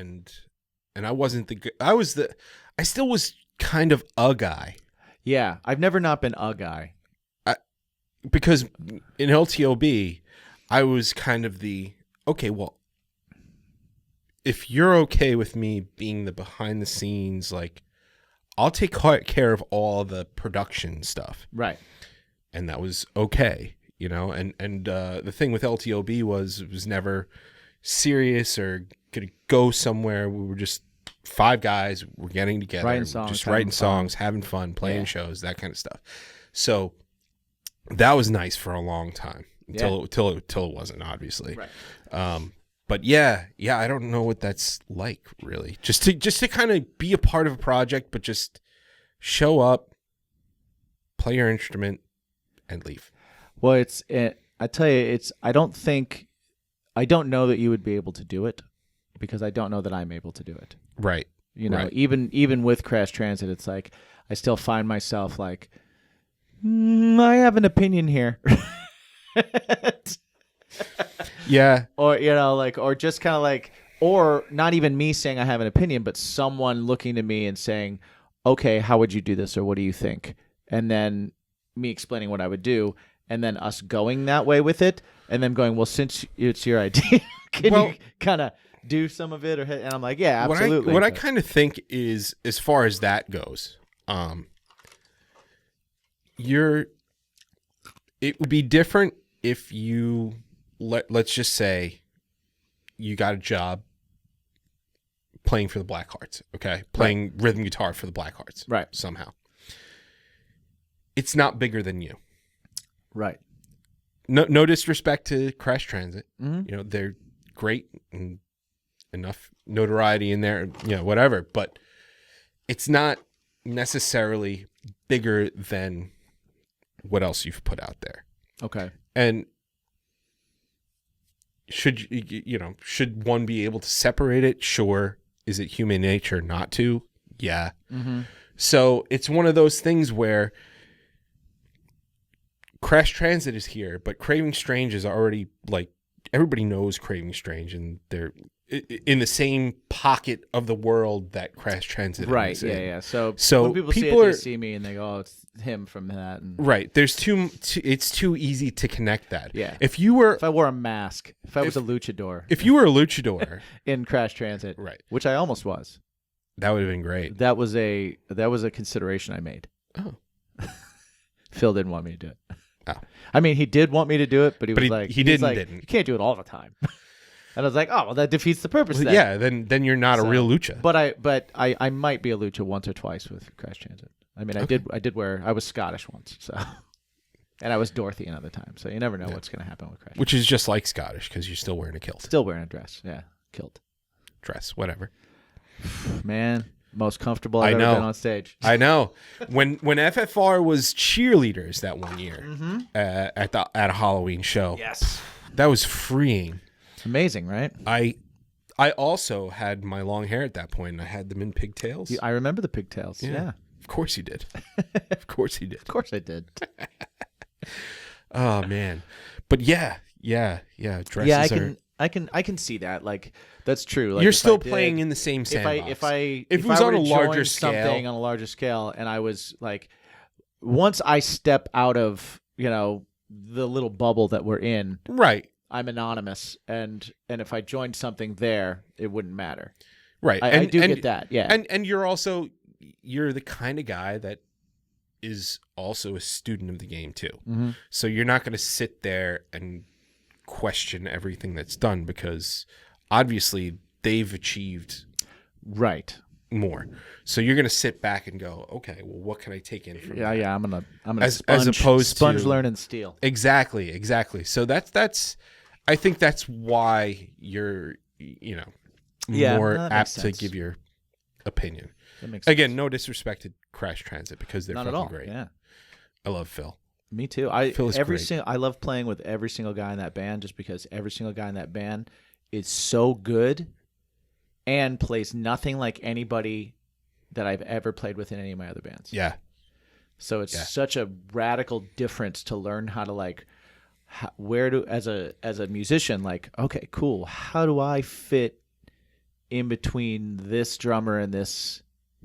Speaker 1: I wasn't I still was kind of a guy.
Speaker 2: yeah, I've never not been a guy.
Speaker 1: Because in LTOB, I was kind of okay, well, if you're okay with me being the behind the scenes, like, I'll take care of all the production stuff.
Speaker 2: Right.
Speaker 1: And that was okay, and the thing with LTOB was it was never serious or going to go somewhere. We were just 5 guys, we're getting together,
Speaker 2: Writing songs,
Speaker 1: just
Speaker 2: having
Speaker 1: writing
Speaker 2: fun.
Speaker 1: songs, having fun, playing
Speaker 2: Yeah.
Speaker 1: shows, that kind of stuff. So that was nice for a long time until it wasn't, obviously.
Speaker 2: Right.
Speaker 1: But yeah, I don't know what that's like, really. Just to kind of be a part of a project, but just show up, play your instrument, and leave.
Speaker 2: Well, I tell you, I don't know that you would be able to do it because I don't know that I'm able to do it.
Speaker 1: Right. Right.
Speaker 2: Even with Crash Transit, it's like I still find myself like, I have an opinion here.
Speaker 1: Yeah.
Speaker 2: Or or just kind of like, or not even me saying I have an opinion, but someone looking to me and saying, okay, how would you do this, or what do you think? And then me explaining what I would do, and then us going that way with it, and then going, well, since it's your idea, can you kind of do some of it? And I'm like, yeah, absolutely.
Speaker 1: What I kind of think is, as far as that goes, it would be different if you let's just say you got a job playing for the Blackhearts, okay? Playing rhythm guitar for the Blackhearts.
Speaker 2: Right.
Speaker 1: Somehow. It's not bigger than you.
Speaker 2: Right.
Speaker 1: No disrespect to Crash Transit.
Speaker 2: Mm-hmm.
Speaker 1: You know, they're great and enough notoriety in there, you know, whatever, but it's not necessarily bigger than what else you've put out there.
Speaker 2: Okay.
Speaker 1: And should one be able to separate it? Sure. Is it human nature not to? Yeah.
Speaker 2: Mm-hmm.
Speaker 1: So it's one of those things where Crash Transit is here, but Craving Strange is already, like, everybody knows Craving Strange, and they're in the same pocket of the world that Crash Transit
Speaker 2: Right.
Speaker 1: is
Speaker 2: Yeah.
Speaker 1: in.
Speaker 2: Yeah. So
Speaker 1: So
Speaker 2: when people see
Speaker 1: people
Speaker 2: it,
Speaker 1: are-
Speaker 2: they see me and they go, "Oh, it's him from that." And
Speaker 1: Right. There's it's too easy to connect that.
Speaker 2: Yeah.
Speaker 1: If you were
Speaker 2: if I wore a mask, if I was a luchador
Speaker 1: a luchador,
Speaker 2: in Crash Transit,
Speaker 1: right,
Speaker 2: which I almost was,
Speaker 1: that would have been great.
Speaker 2: that was a consideration I made.
Speaker 1: Oh.
Speaker 2: Phil didn't want me to do it.
Speaker 1: Oh.
Speaker 2: I mean, he did want me to do it, but he was
Speaker 1: he
Speaker 2: like,
Speaker 1: didn't.
Speaker 2: You can't do it all the time. And I was like, oh, well, that defeats the purpose.
Speaker 1: Well,
Speaker 2: then.
Speaker 1: yeah, then you're not a real lucha.
Speaker 2: But I might be a lucha once or twice with Crash Transit. I mean, I was Scottish once, so, and I was Dorothy another time. So you never know what's going to happen with Crash.
Speaker 1: Which is just like Scottish because you're still wearing a kilt.
Speaker 2: Still wearing a dress, yeah, kilt.
Speaker 1: Dress, whatever.
Speaker 2: Man, most comfortable I've ever been on stage.
Speaker 1: I know. When FFR was cheerleaders that one year at a Halloween show.
Speaker 2: Yes,
Speaker 1: That was freeing.
Speaker 2: amazing, right?
Speaker 1: I also had my long hair at that point, and I had them in pigtails.
Speaker 2: I remember the pigtails. Yeah.
Speaker 1: Of course you did. Of course he did.
Speaker 2: Of course I did.
Speaker 1: Oh man. But yeah. Dresses
Speaker 2: Yeah, I can see that. Like, that's true. Like,
Speaker 1: you're
Speaker 2: if
Speaker 1: still
Speaker 2: I did-
Speaker 1: playing in the same sandbox.
Speaker 2: If it
Speaker 1: was on
Speaker 2: were
Speaker 1: a
Speaker 2: to
Speaker 1: larger
Speaker 2: join
Speaker 1: scale,
Speaker 2: something on a larger scale, and I was like, once I step out of the little bubble that we're in,
Speaker 1: right,
Speaker 2: I'm anonymous, and if I joined something there, it wouldn't matter.
Speaker 1: right.
Speaker 2: I do get that. Yeah,
Speaker 1: And you're the kind of guy that is also a student of the game too.
Speaker 2: Mm-hmm.
Speaker 1: So you're not going to sit there and question everything that's done because obviously they've achieved
Speaker 2: right.
Speaker 1: more. So you're going to sit back and go, okay, well, what can I take in from that?
Speaker 2: Yeah. I'm gonna
Speaker 1: As
Speaker 2: sponge,
Speaker 1: opposed
Speaker 2: sponge
Speaker 1: to-
Speaker 2: learn and steal.
Speaker 1: Exactly. So that's I think that's why you're
Speaker 2: Yeah,
Speaker 1: more
Speaker 2: no, that makes
Speaker 1: apt to
Speaker 2: sense.
Speaker 1: give your opinion.
Speaker 2: That makes
Speaker 1: Again,
Speaker 2: sense.
Speaker 1: no disrespect to Crash Transit because they're
Speaker 2: Not at
Speaker 1: fucking
Speaker 2: all.
Speaker 1: great.
Speaker 2: Yeah.
Speaker 1: I love Phil.
Speaker 2: Me too.
Speaker 1: Phil is great.
Speaker 2: I love playing with every single guy in that band just because every single guy in that band is so good and plays nothing like anybody that I've ever played with in any of my other bands.
Speaker 1: Yeah.
Speaker 2: So it's such a radical difference to learn how to as a musician, like, okay, cool. How do I fit in between this drummer and this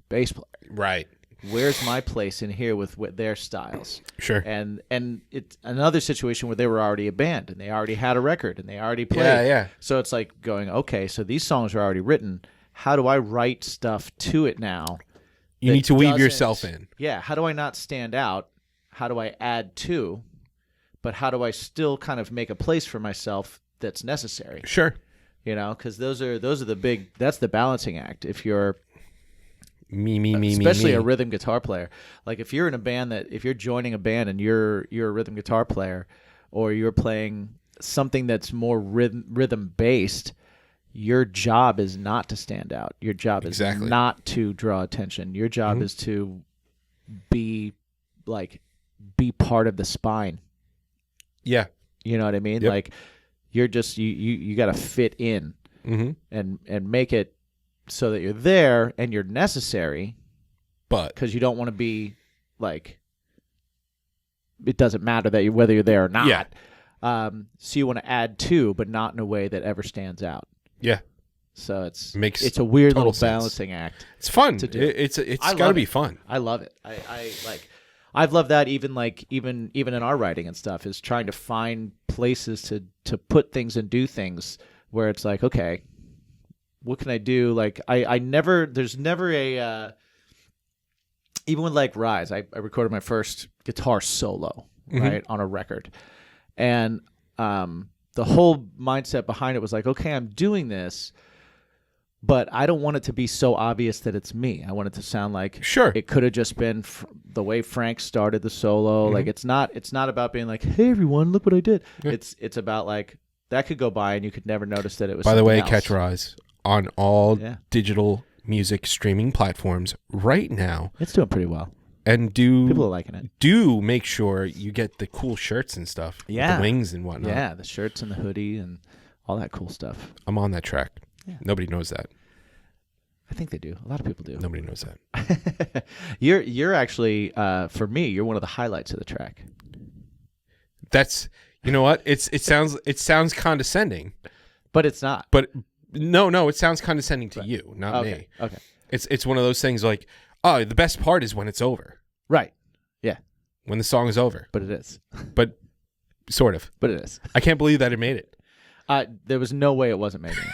Speaker 2: bass player?
Speaker 1: Right.
Speaker 2: Where's my place in here with their styles?
Speaker 1: Sure.
Speaker 2: And it's another situation where they were already a band and they already had a record and they already played.
Speaker 1: Yeah.
Speaker 2: So it's like going, okay, so these songs are already written. How do I write stuff to it now?
Speaker 1: You
Speaker 2: that
Speaker 1: need to weave
Speaker 2: doesn't-
Speaker 1: yourself in.
Speaker 2: Yeah. How do I not stand out? How do I add to? But how do I still kind of make a place for myself that's necessary?
Speaker 1: Sure.
Speaker 2: Because those are that's the balancing act. If you're
Speaker 1: Me,
Speaker 2: especially
Speaker 1: me.
Speaker 2: a rhythm guitar player. Like if you're in a band if you're joining a band and you're a rhythm guitar player, or you're playing something that's more rhythm based, your job is not to stand out. Your job is
Speaker 1: Exactly.
Speaker 2: not to draw attention. Your job is to be part of the spine.
Speaker 1: Yeah.
Speaker 2: You know what I mean?
Speaker 1: Yep.
Speaker 2: Like you're just you got to fit in
Speaker 1: Mm-hmm.
Speaker 2: and make it so that you're there and you're necessary,
Speaker 1: But
Speaker 2: because you don't want to be like, it doesn't matter that whether you're there or not.
Speaker 1: Yeah.
Speaker 2: So you want to add to, but not in a way that ever stands out.
Speaker 1: yeah,
Speaker 2: So it's
Speaker 1: Makes
Speaker 2: a weird
Speaker 1: total
Speaker 2: little
Speaker 1: sense.
Speaker 2: balancing act.
Speaker 1: it's fun.
Speaker 2: To do.
Speaker 1: It's
Speaker 2: I
Speaker 1: got to
Speaker 2: love
Speaker 1: be
Speaker 2: it.
Speaker 1: fun.
Speaker 2: I love it. I've loved that even in our writing and stuff, is trying to find places to put things and do things where it's like, okay, what can I do? Like there's never a even with like Rise, I recorded my first guitar solo, right, on a record. And the whole mindset behind it was like, okay, I'm doing this, but I don't want it to be so obvious that it's me. I want it to sound like
Speaker 1: Sure.
Speaker 2: it could have just been the way Frank started the solo. Like it's not about being like, hey everyone, look what I did.
Speaker 1: Yeah.
Speaker 2: It's about like that could go by and you could never notice that it was.
Speaker 1: By the way,
Speaker 2: something else.
Speaker 1: Catch Rise on all
Speaker 2: Yeah.
Speaker 1: digital music streaming platforms right now,
Speaker 2: It's doing pretty well.
Speaker 1: and
Speaker 2: People are liking it.
Speaker 1: do make sure you get the cool shirts and stuff, with
Speaker 2: Yeah.
Speaker 1: the wings and whatnot.
Speaker 2: Yeah, the shirts and the hoodie and all that cool stuff.
Speaker 1: I'm on that track.
Speaker 2: Yeah.
Speaker 1: Nobody knows that.
Speaker 2: I think they do. A lot of people do.
Speaker 1: Nobody knows that.
Speaker 2: You're actually for me, you're one of the highlights of the track.
Speaker 1: That's, you know what? It sounds condescending,
Speaker 2: But it's not.
Speaker 1: but no, it sounds condescending to you, not me.
Speaker 2: Okay. Okay.
Speaker 1: It's one of those things like, oh, the best part is when it's over,
Speaker 2: Right. Yeah.
Speaker 1: when the song is over.
Speaker 2: But it is.
Speaker 1: But sort of.
Speaker 2: But it is.
Speaker 1: I can't believe that it made it.
Speaker 2: There was no way it wasn't making it.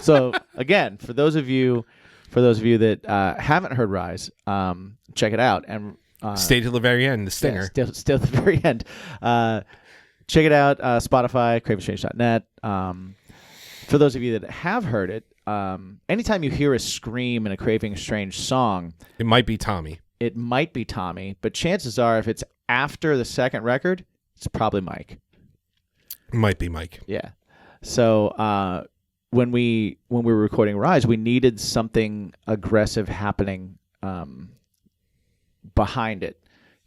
Speaker 2: So again, for those of you that haven't heard Rise, check it out and
Speaker 1: Stay till the very end. The stinger.
Speaker 2: Yeah, still at the very end. Check it out. Spotify, cravenstrange.net. For those of you that have heard it, anytime you hear a scream in a Craving Strange song,
Speaker 1: It might be Tommy.
Speaker 2: it might be Tommy, but chances are, if it's after the second record, it's probably Mike.
Speaker 1: It might be Mike.
Speaker 2: Yeah. So when we were recording Rise, we needed something aggressive happening behind it.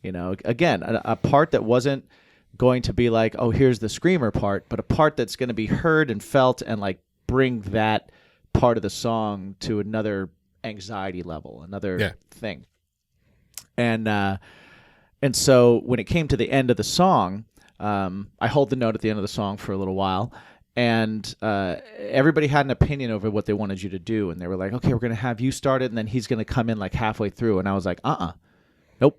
Speaker 2: You know, again, a part that wasn't going to be like, oh, here's the screamer part, but a part that's going to be heard and felt and like bring that part of the song to another anxiety level, another thing. And so when it came to the end of the song, I hold the note at the end of the song for a little while, and everybody had an opinion over what they wanted you to do, and they were like, okay, we're going to have you start it, and then he's going to come in like halfway through, and I was like, nope.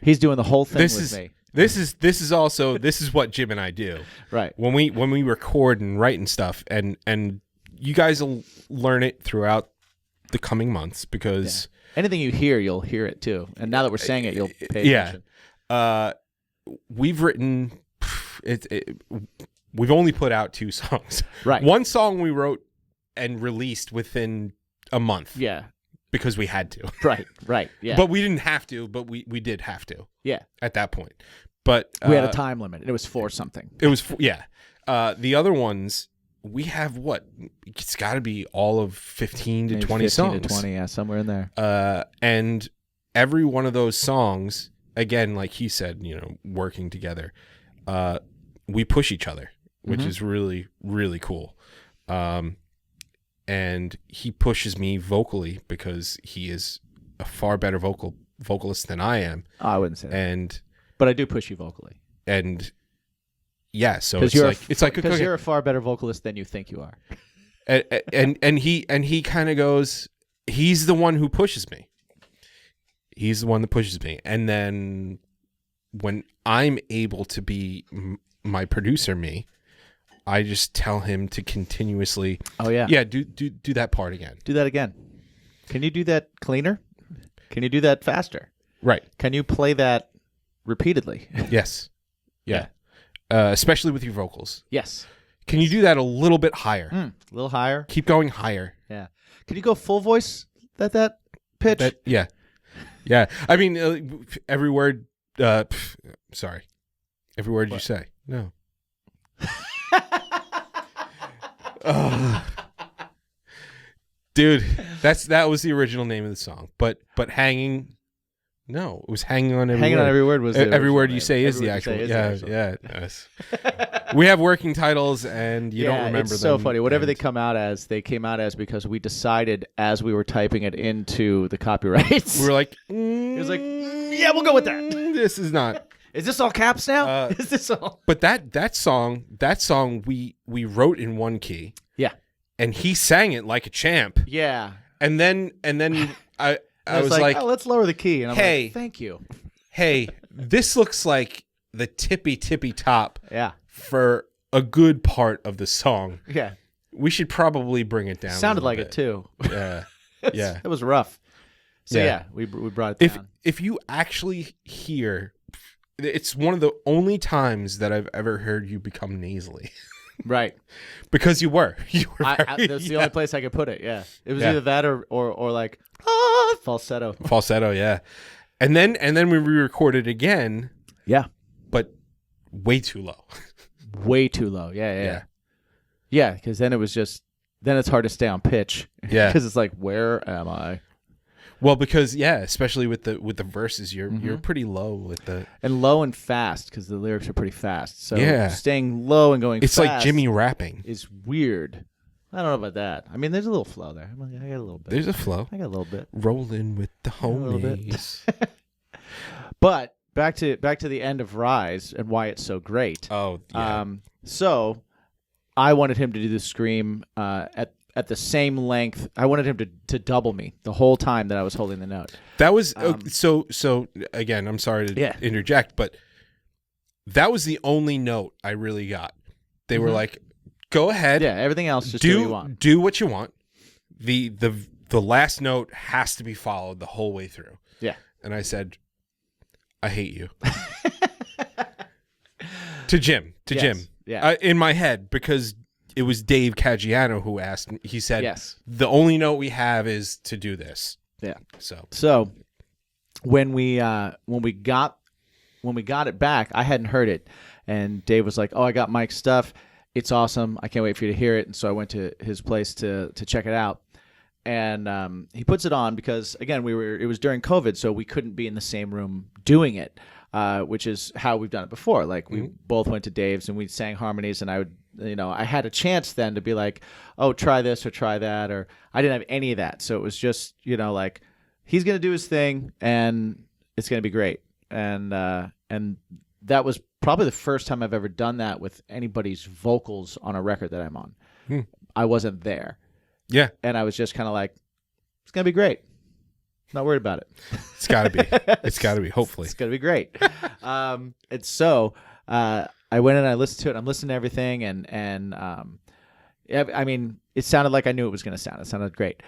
Speaker 2: He's doing the whole thing with me.
Speaker 1: This is what Jim and I do.
Speaker 2: Right.
Speaker 1: When we record and write and stuff, and you guys will learn it throughout the coming months because
Speaker 2: anything you hear, you'll hear it too. And now that we're saying it, you'll pay attention.
Speaker 1: We've written we've only put out 2 songs.
Speaker 2: Right.
Speaker 1: One song we wrote and released within a month.
Speaker 2: Yeah.
Speaker 1: Because we had to.
Speaker 2: Right. Yeah.
Speaker 1: But we didn't have to, but we did have to.
Speaker 2: Yeah.
Speaker 1: At that point. But
Speaker 2: we had a time limit. It was for something.
Speaker 1: It was the other ones, we have what? It's got to be all of 15 to
Speaker 2: Maybe
Speaker 1: 20 songs.
Speaker 2: 15 to 20, yeah, somewhere in there.
Speaker 1: And every one of those songs, again, like he said, you know, working together, we push each other, which is really, really cool. And he pushes me vocally because he is a far better vocalist than I am.
Speaker 2: Oh, I wouldn't say that. But I do push you vocally.
Speaker 1: And yeah, so
Speaker 2: it's
Speaker 1: like
Speaker 2: because you're a far better vocalist than you think you are.
Speaker 1: And he kind of goes, he's the one who pushes me. He's the one that pushes me. And then when I'm able to be my producer, I just tell him to continuously.
Speaker 2: Oh yeah.
Speaker 1: Yeah. Do that part again.
Speaker 2: Do that again. Can you do that cleaner? Can you do that faster?
Speaker 1: Right.
Speaker 2: Can you play that repeatedly?
Speaker 1: Yes. Yeah. Especially with your vocals.
Speaker 2: Yes.
Speaker 1: Can you do that a little bit higher?
Speaker 2: A little higher.
Speaker 1: Keep going higher.
Speaker 2: Yeah. Can you go full voice? That pitch?
Speaker 1: Yeah. Yeah. I mean, every word. Sorry. Every word you say. No. Dude, that was the original name of the song. But hanging. No, it was hanging on every
Speaker 2: hanging
Speaker 1: word.
Speaker 2: on every word was the
Speaker 1: every word
Speaker 2: name.
Speaker 1: you say is
Speaker 2: Every
Speaker 1: the
Speaker 2: word you
Speaker 1: actual.
Speaker 2: say is
Speaker 1: Yeah,
Speaker 2: the actual.
Speaker 1: Yes. We have working titles, and you don't remember them.
Speaker 2: It's so funny. Whatever they came out as because we decided as we were typing it into the copyrights.
Speaker 1: We were like,
Speaker 2: it was like, yeah, we'll go with that.
Speaker 1: This is not.
Speaker 2: Is this all caps now? Is this all?
Speaker 1: But that song we wrote in one key.
Speaker 2: Yeah.
Speaker 1: And he sang it like a champ.
Speaker 2: Yeah.
Speaker 1: And then I was like,
Speaker 2: oh, let's lower the key. And I'm
Speaker 1: hey,
Speaker 2: like, thank you.
Speaker 1: Hey, this looks like the tippy top.
Speaker 2: Yeah.
Speaker 1: For a good part of the song.
Speaker 2: Yeah.
Speaker 1: We should probably bring it down.
Speaker 2: Sounded like
Speaker 1: bit.
Speaker 2: it too.
Speaker 1: Yeah. Yeah.
Speaker 2: It was rough. So yeah, we brought it down.
Speaker 1: If you actually hear it's one of the only times that I've ever heard you become nasally.
Speaker 2: Right.
Speaker 1: Because you were very,
Speaker 2: That's the only place I could put it. Yeah. It was
Speaker 1: Yeah.
Speaker 2: either that or like falsetto.
Speaker 1: falsetto, yeah. And then we re-recorded again,
Speaker 2: Yeah.
Speaker 1: but way too low.
Speaker 2: Way too low. Yeah. Yeah, because then it's hard to stay on pitch.
Speaker 1: Yeah.
Speaker 2: Because it's like, where am I?
Speaker 1: Well, because especially with the verses, you're pretty low with the.
Speaker 2: And low and fast, because the lyrics are pretty fast. So
Speaker 1: Yeah.
Speaker 2: staying low and going
Speaker 1: It's
Speaker 2: fast
Speaker 1: like Jimmy rapping.
Speaker 2: is weird. I don't know about that. I mean, there's a little flow there. I got a little bit.
Speaker 1: There's a flow.
Speaker 2: I got a little bit.
Speaker 1: Rolling with the
Speaker 2: A little bit.
Speaker 1: homies.
Speaker 2: But back to the end of Rise and why it's so great.
Speaker 1: Oh, yeah.
Speaker 2: So I wanted him to do the scream at the same length. I wanted him to double me the whole time that I was holding the note.
Speaker 1: That was so again, I'm sorry to interject, but that was the only note I really got. They were like, go ahead.
Speaker 2: Yeah, everything else just do what you want.
Speaker 1: Do what you want. The last note has to be followed the whole way through.
Speaker 2: Yeah.
Speaker 1: And I said, I hate you. to Jim.
Speaker 2: Yeah.
Speaker 1: In my head, because it was Dave Caggiano who asked me. He said,
Speaker 2: Yes.
Speaker 1: The only note we have is to do this.
Speaker 2: Yeah.
Speaker 1: So
Speaker 2: when we got it back, I hadn't heard it, and Dave was like, "Oh, I got Mike's stuff. It's awesome. I can't wait for you to hear it." And so I went to his place to check it out, and he puts it on because again it was during COVID, so we couldn't be in the same room doing it, which is how we've done it before. Like we both went to Dave's and we sang harmonies, and I had a chance then to be like, "Oh, try this or try that," or I didn't have any of that, so it was just like he's gonna do his thing and it's gonna be great, and that was probably the first time I've ever done that with anybody's vocals on a record that I'm on. I wasn't there.
Speaker 1: yeah,
Speaker 2: And I was just kind of like, it's going to be great. Not worried about it.
Speaker 1: it's got to be. It's got to be. Hopefully,
Speaker 2: It's going to be great. And so I went and I listened to it. I'm listening to everything, and I mean, it sounded like I knew it was going to sound. It sounded great.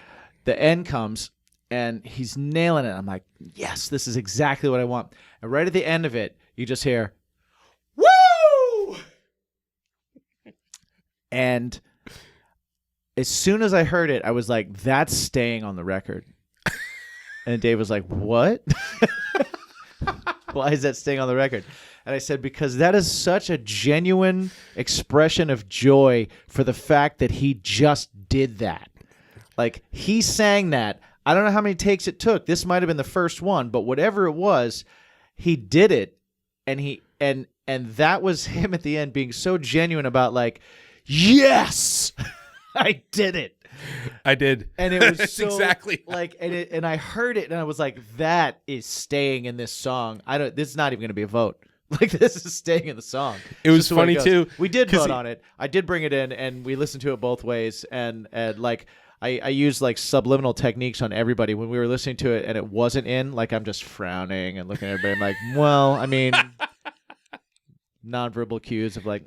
Speaker 2: The end comes, and he's nailing it. I'm like, yes, this is exactly what I want. And right at the end of it, you just hear, woo! And as soon as I heard it, I was like, that's staying on the record. And Dave was like, what? Why is that staying on the record? And I said, because that is such a genuine expression of joy for the fact that he just did that. Like, he sang that. I don't know how many takes it took. This might have been the first one, but whatever it was, he did it. And that was him at the end being so genuine about like, yes, I did it.
Speaker 1: I did.
Speaker 2: And it was
Speaker 1: That's
Speaker 2: so
Speaker 1: exactly
Speaker 2: like, and I heard it and I was like, that is staying in this song. This is not even going to be a vote. Like, this is staying in the song.
Speaker 1: It was
Speaker 2: Just the way
Speaker 1: funny
Speaker 2: goes.
Speaker 1: too.
Speaker 2: We did vote on it. I did bring it in and we listened to it both ways. And like, I used like subliminal techniques on everybody when we were listening to it and it wasn't in. Like, I'm just frowning and looking at everybody. I'm like, well, I mean, nonverbal cues of like,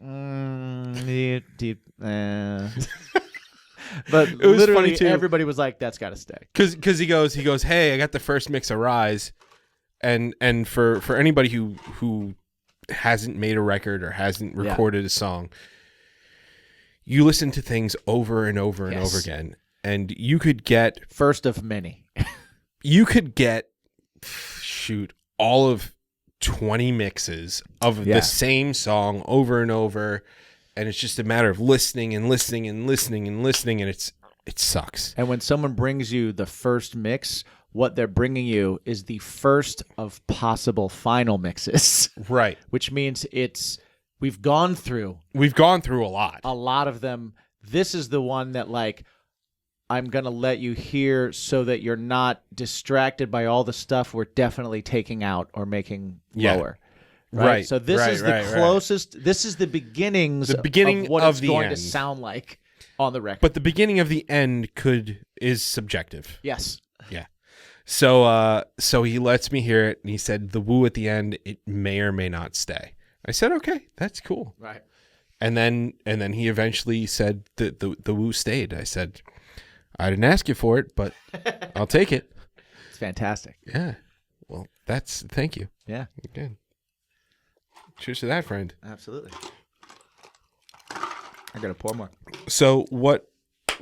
Speaker 2: But
Speaker 1: It was
Speaker 2: literally
Speaker 1: funny, too.
Speaker 2: everybody was like, that's got to stay.
Speaker 1: Because he goes, hey, I got the first mix of Rise, and for anybody who hasn't made a record or hasn't recorded a song, you listen to things over and over and over again, and you could get
Speaker 2: First of many.
Speaker 1: all of 20 mixes of the same song over and over, and it's just a matter of listening and listening and listening and listening, and it sucks.
Speaker 2: And when someone brings you the first mix, what they're bringing you is the first of possible final mixes.
Speaker 1: Right.
Speaker 2: Which means we've gone through
Speaker 1: a lot.
Speaker 2: a lot of them. This is the one that like I'm going to let you hear so that you're not distracted by all the stuff we're definitely taking out or making lower. Right. So this is the closest. This is the beginnings
Speaker 1: The beginning
Speaker 2: of what
Speaker 1: of
Speaker 2: it's
Speaker 1: the
Speaker 2: going to
Speaker 1: end.
Speaker 2: sound like on the record.
Speaker 1: But the beginning of the end is subjective.
Speaker 2: Yes.
Speaker 1: Yeah. So he lets me hear it, and he said the woo at the end, it may or may not stay. I said, okay, that's cool.
Speaker 2: Right.
Speaker 1: And then he eventually said that the woo stayed. I said, I didn't ask you for it, but I'll take it.
Speaker 2: It's fantastic.
Speaker 1: Yeah. Well, thank you.
Speaker 2: Yeah.
Speaker 1: Good. Cheers to that, friend.
Speaker 2: Absolutely. I gotta pour more.
Speaker 1: So what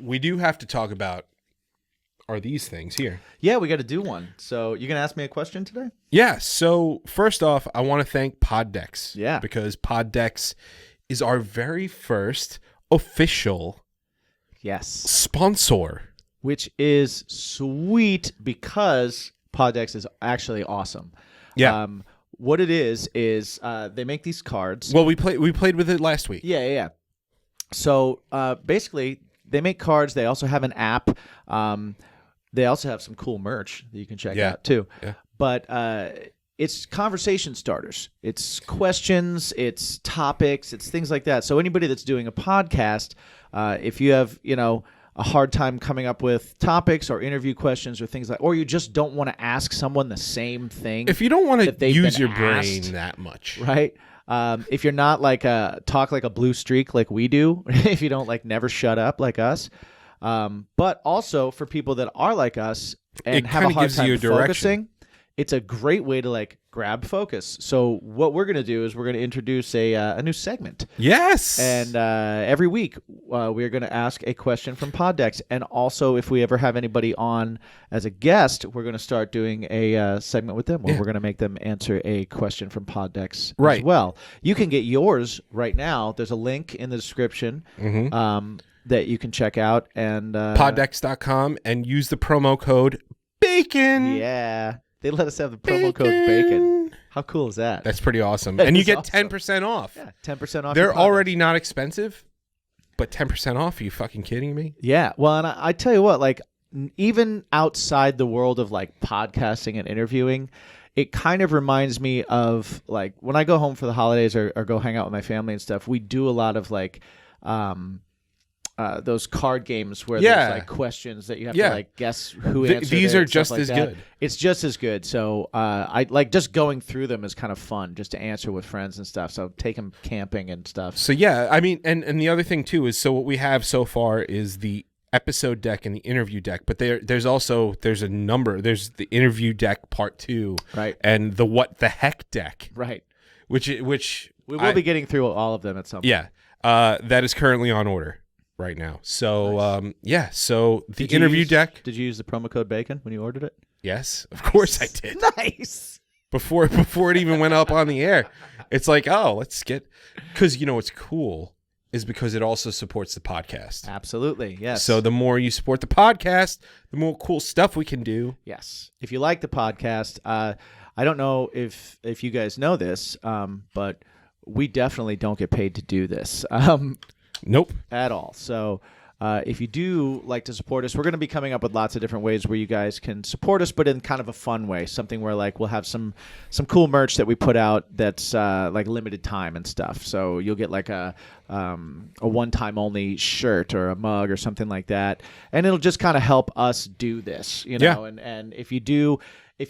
Speaker 1: we do have to talk about are these things here.
Speaker 2: Yeah, we got to do one. So you gonna ask me a question today?
Speaker 1: Yeah. So first off, I want to thank Poddex.
Speaker 2: Yeah.
Speaker 1: Because Poddex is our very first official
Speaker 2: Yes.
Speaker 1: sponsor.
Speaker 2: Which is sweet because Poddex is actually awesome.
Speaker 1: Yeah.
Speaker 2: What it is they make these cards.
Speaker 1: Well, we played with it last week.
Speaker 2: Yeah. So basically, they make cards. They also have an app. They also have some cool merch that you can check out too.
Speaker 1: Yeah.
Speaker 2: But it's conversation starters. It's questions. It's topics. It's things like that. So anybody that's doing a podcast, if you have a hard time coming up with topics or interview questions or things like, or you just don't want to ask someone the same thing.
Speaker 1: If you don't want
Speaker 2: that
Speaker 1: to
Speaker 2: they've
Speaker 1: use
Speaker 2: been
Speaker 1: your brain
Speaker 2: asked,
Speaker 1: that much,
Speaker 2: right? If you're not like talk like a blue streak like we do, if you don't like never shut up like us, but also for people that are like us and
Speaker 1: It
Speaker 2: have a
Speaker 1: kinda
Speaker 2: hard
Speaker 1: gives
Speaker 2: time
Speaker 1: you a direction.
Speaker 2: focusing, it's a great way to like grab focus. So what we're gonna do is we're gonna introduce a new segment.
Speaker 1: yes,
Speaker 2: And every week, we're going to ask a question from Poddex. And also, if we ever have anybody on as a guest, we're going to start doing a segment with them where we're going to make them answer a question from Poddex as
Speaker 1: Right.
Speaker 2: well. You can get yours right now. There's a link in the description that you can check out. And
Speaker 1: poddex.com and use the promo code BACON.
Speaker 2: yeah, they let us have the promo code BACON. How cool is that?
Speaker 1: That's pretty awesome.
Speaker 2: That
Speaker 1: And you
Speaker 2: is
Speaker 1: get
Speaker 2: awesome.
Speaker 1: 10% off.
Speaker 2: Yeah, 10% off.
Speaker 1: They're
Speaker 2: your Poddex.
Speaker 1: already not expensive, but 10% off? Are you fucking kidding me?
Speaker 2: Yeah. Well, and I tell you what, like, even outside the world of like podcasting and interviewing, it kind of reminds me of like when I go home for the holidays or go hang out with my family and stuff, we do a lot of like those card games where
Speaker 1: Yeah.
Speaker 2: there's like questions that you have
Speaker 1: Yeah.
Speaker 2: to like guess who answered
Speaker 1: these
Speaker 2: it
Speaker 1: are
Speaker 2: and stuff
Speaker 1: just
Speaker 2: like
Speaker 1: as
Speaker 2: that.
Speaker 1: good.
Speaker 2: It's just as good. So I like just going through them is kind of fun just to answer with friends and stuff. So take them camping and stuff.
Speaker 1: So yeah, I mean, and the other thing too is, so what we have so far is the episode deck and the interview deck, but there's a number. There's the interview deck part 2,
Speaker 2: Right.
Speaker 1: and the what the heck deck,
Speaker 2: Right.
Speaker 1: which
Speaker 2: We will be getting through all of them at some point.
Speaker 1: yeah, that is currently on order right now. So
Speaker 2: Nice.
Speaker 1: so the
Speaker 2: Did you
Speaker 1: interview
Speaker 2: use-
Speaker 1: deck,
Speaker 2: Did you use the promo code BACON when you ordered it?
Speaker 1: yes, of course I did.
Speaker 2: Nice.
Speaker 1: before it even went up on the air. It's like, oh, let's get, because what's cool is because it also supports the podcast.
Speaker 2: Absolutely. Yes.
Speaker 1: So the more you support the podcast, the more cool stuff we can do.
Speaker 2: yes. If you like the podcast, I don't know if you guys know this, but we definitely don't get paid to do this
Speaker 1: Nope.
Speaker 2: at all. So if you do like to support us, we're going to be coming up with lots of different ways where you guys can support us, but in kind of a fun way. Something where like we'll have some cool merch that we put out that's like limited time and stuff. So you'll get like a one-time only shirt or a mug or something like that, and it'll just kind of help us do this,
Speaker 1: Yeah.
Speaker 2: And if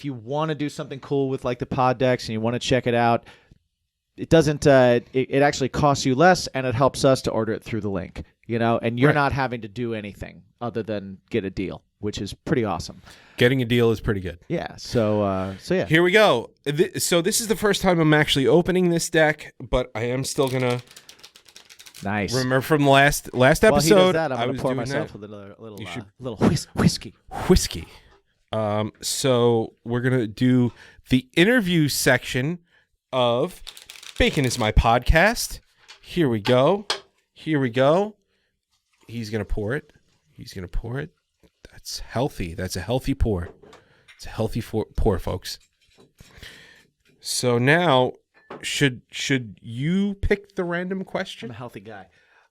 Speaker 2: you want to do something cool with like the Poddex and you want to check it out, it doesn't. It actually costs you less, and it helps us to order it through the link. And you're
Speaker 1: Right.
Speaker 2: not having to do anything other than get a deal, which is pretty awesome.
Speaker 1: Getting a deal is pretty good.
Speaker 2: Yeah. So yeah.
Speaker 1: Here we go. So this is the first time I'm actually opening this deck, but I am still gonna
Speaker 2: Nice.
Speaker 1: remember from last
Speaker 2: While he does
Speaker 1: episode.
Speaker 2: that, I'm
Speaker 1: I
Speaker 2: gonna
Speaker 1: was
Speaker 2: pour
Speaker 1: doing
Speaker 2: myself
Speaker 1: that.
Speaker 2: a little
Speaker 1: You should-
Speaker 2: whiskey.
Speaker 1: Whiskey. So we're gonna do the interview section of Bacon is My Podcast. Here we go. He's gonna pour it. That's healthy. That's a healthy pour. It's a healthy pour, folks. So now, should you pick the random
Speaker 2: I'm
Speaker 1: question,
Speaker 2: a healthy guy.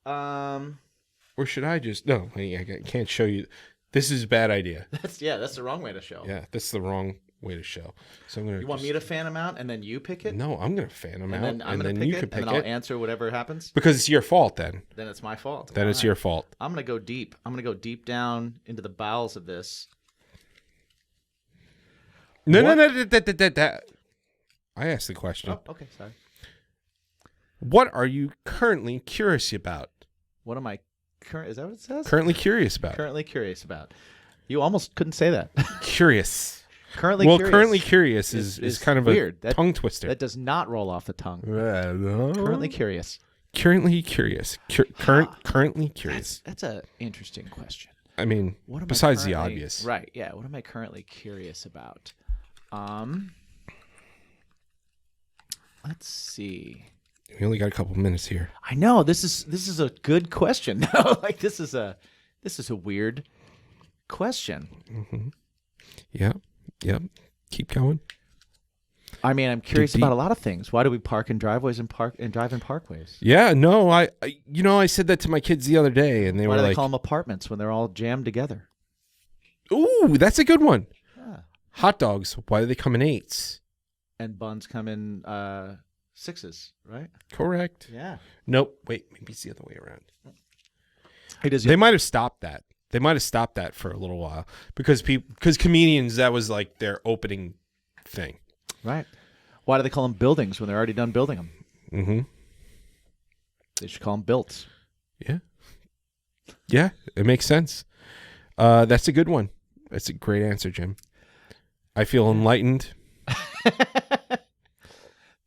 Speaker 1: or should I just? No, I can't show you. This is a bad idea.
Speaker 2: That's the wrong way to show.
Speaker 1: Yeah, that's the wrong way to show. So I'm gonna.
Speaker 2: You want me to fan them out and then you pick it?
Speaker 1: No, I'm gonna fan them
Speaker 2: And
Speaker 1: out,
Speaker 2: then I'm
Speaker 1: and
Speaker 2: gonna
Speaker 1: then
Speaker 2: pick
Speaker 1: you
Speaker 2: it,
Speaker 1: can pick
Speaker 2: and then I'll
Speaker 1: it
Speaker 2: answer whatever happens.
Speaker 1: because it's your fault. Then
Speaker 2: Then it's my fault.
Speaker 1: it's
Speaker 2: Alright.
Speaker 1: your fault.
Speaker 2: I'm gonna go deep. I'm gonna go deep down into the bowels of this.
Speaker 1: No.
Speaker 2: What?
Speaker 1: I asked the question.
Speaker 2: Oh, okay, sorry.
Speaker 1: What are you currently curious about?
Speaker 2: What am I is that what it says?
Speaker 1: Currently curious about.
Speaker 2: Currently curious about. You almost couldn't say that.
Speaker 1: Curious.
Speaker 2: Currently
Speaker 1: Well,
Speaker 2: curious.
Speaker 1: currently curious is kind of
Speaker 2: weird.
Speaker 1: a tongue twister.
Speaker 2: That does not roll off the tongue. Currently curious.
Speaker 1: Currently curious. Currently curious.
Speaker 2: That's an interesting question.
Speaker 1: I mean,
Speaker 2: What am I
Speaker 1: besides the
Speaker 2: currently-
Speaker 1: obvious.
Speaker 2: Right, yeah. What am I currently curious about? Let's see.
Speaker 1: We only got a couple minutes here.
Speaker 2: I know this is a good question. Like this is a weird question.
Speaker 1: Yep. Keep going.
Speaker 2: I mean, I'm curious
Speaker 1: Deep.
Speaker 2: about a lot of things. Why do we park in driveways and drive in parkways?
Speaker 1: Yeah, no, I said that to my kids the other day, and they
Speaker 2: Why
Speaker 1: were
Speaker 2: do they
Speaker 1: like,
Speaker 2: call them apartments when they're all jammed together?
Speaker 1: "Ooh, that's a good one."
Speaker 2: Yeah.
Speaker 1: Hot dogs. Why do they come in 8s?
Speaker 2: And buns come in 6s, right?
Speaker 1: Correct.
Speaker 2: Yeah.
Speaker 1: Nope. Wait, maybe it's the other way around.
Speaker 2: It is.
Speaker 1: They might have stopped that. They might have stopped that for a little while because comedians, that was like their opening thing.
Speaker 2: Right. Why do they call them buildings when they're already done building them?
Speaker 1: Mm-hmm.
Speaker 2: They should call them built.
Speaker 1: Yeah, it makes sense. That's a good one. That's a great answer, Jim. I feel enlightened.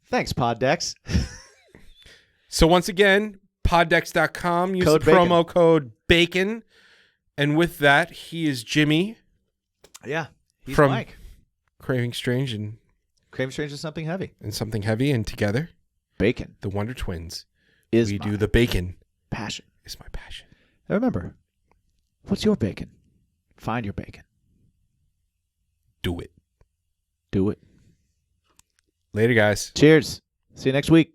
Speaker 2: Thanks, Poddex.
Speaker 1: So once again, poddex.com. Use
Speaker 2: Code
Speaker 1: the promo code BACON. And with that, he is Jimmy.
Speaker 2: Yeah. He's
Speaker 1: From-
Speaker 2: Mike.
Speaker 1: Craving Strange and
Speaker 2: Crave Strange is something heavy.
Speaker 1: something heavy. And together,
Speaker 2: Bacon
Speaker 1: the Wonder Twins.
Speaker 2: is
Speaker 1: We
Speaker 2: my
Speaker 1: do the bacon.
Speaker 2: passion.
Speaker 1: Is my passion.
Speaker 2: Now remember, what's your bacon? Find your bacon.
Speaker 1: Do it.
Speaker 2: Do it.
Speaker 1: Later, guys.
Speaker 2: Cheers. See you next week.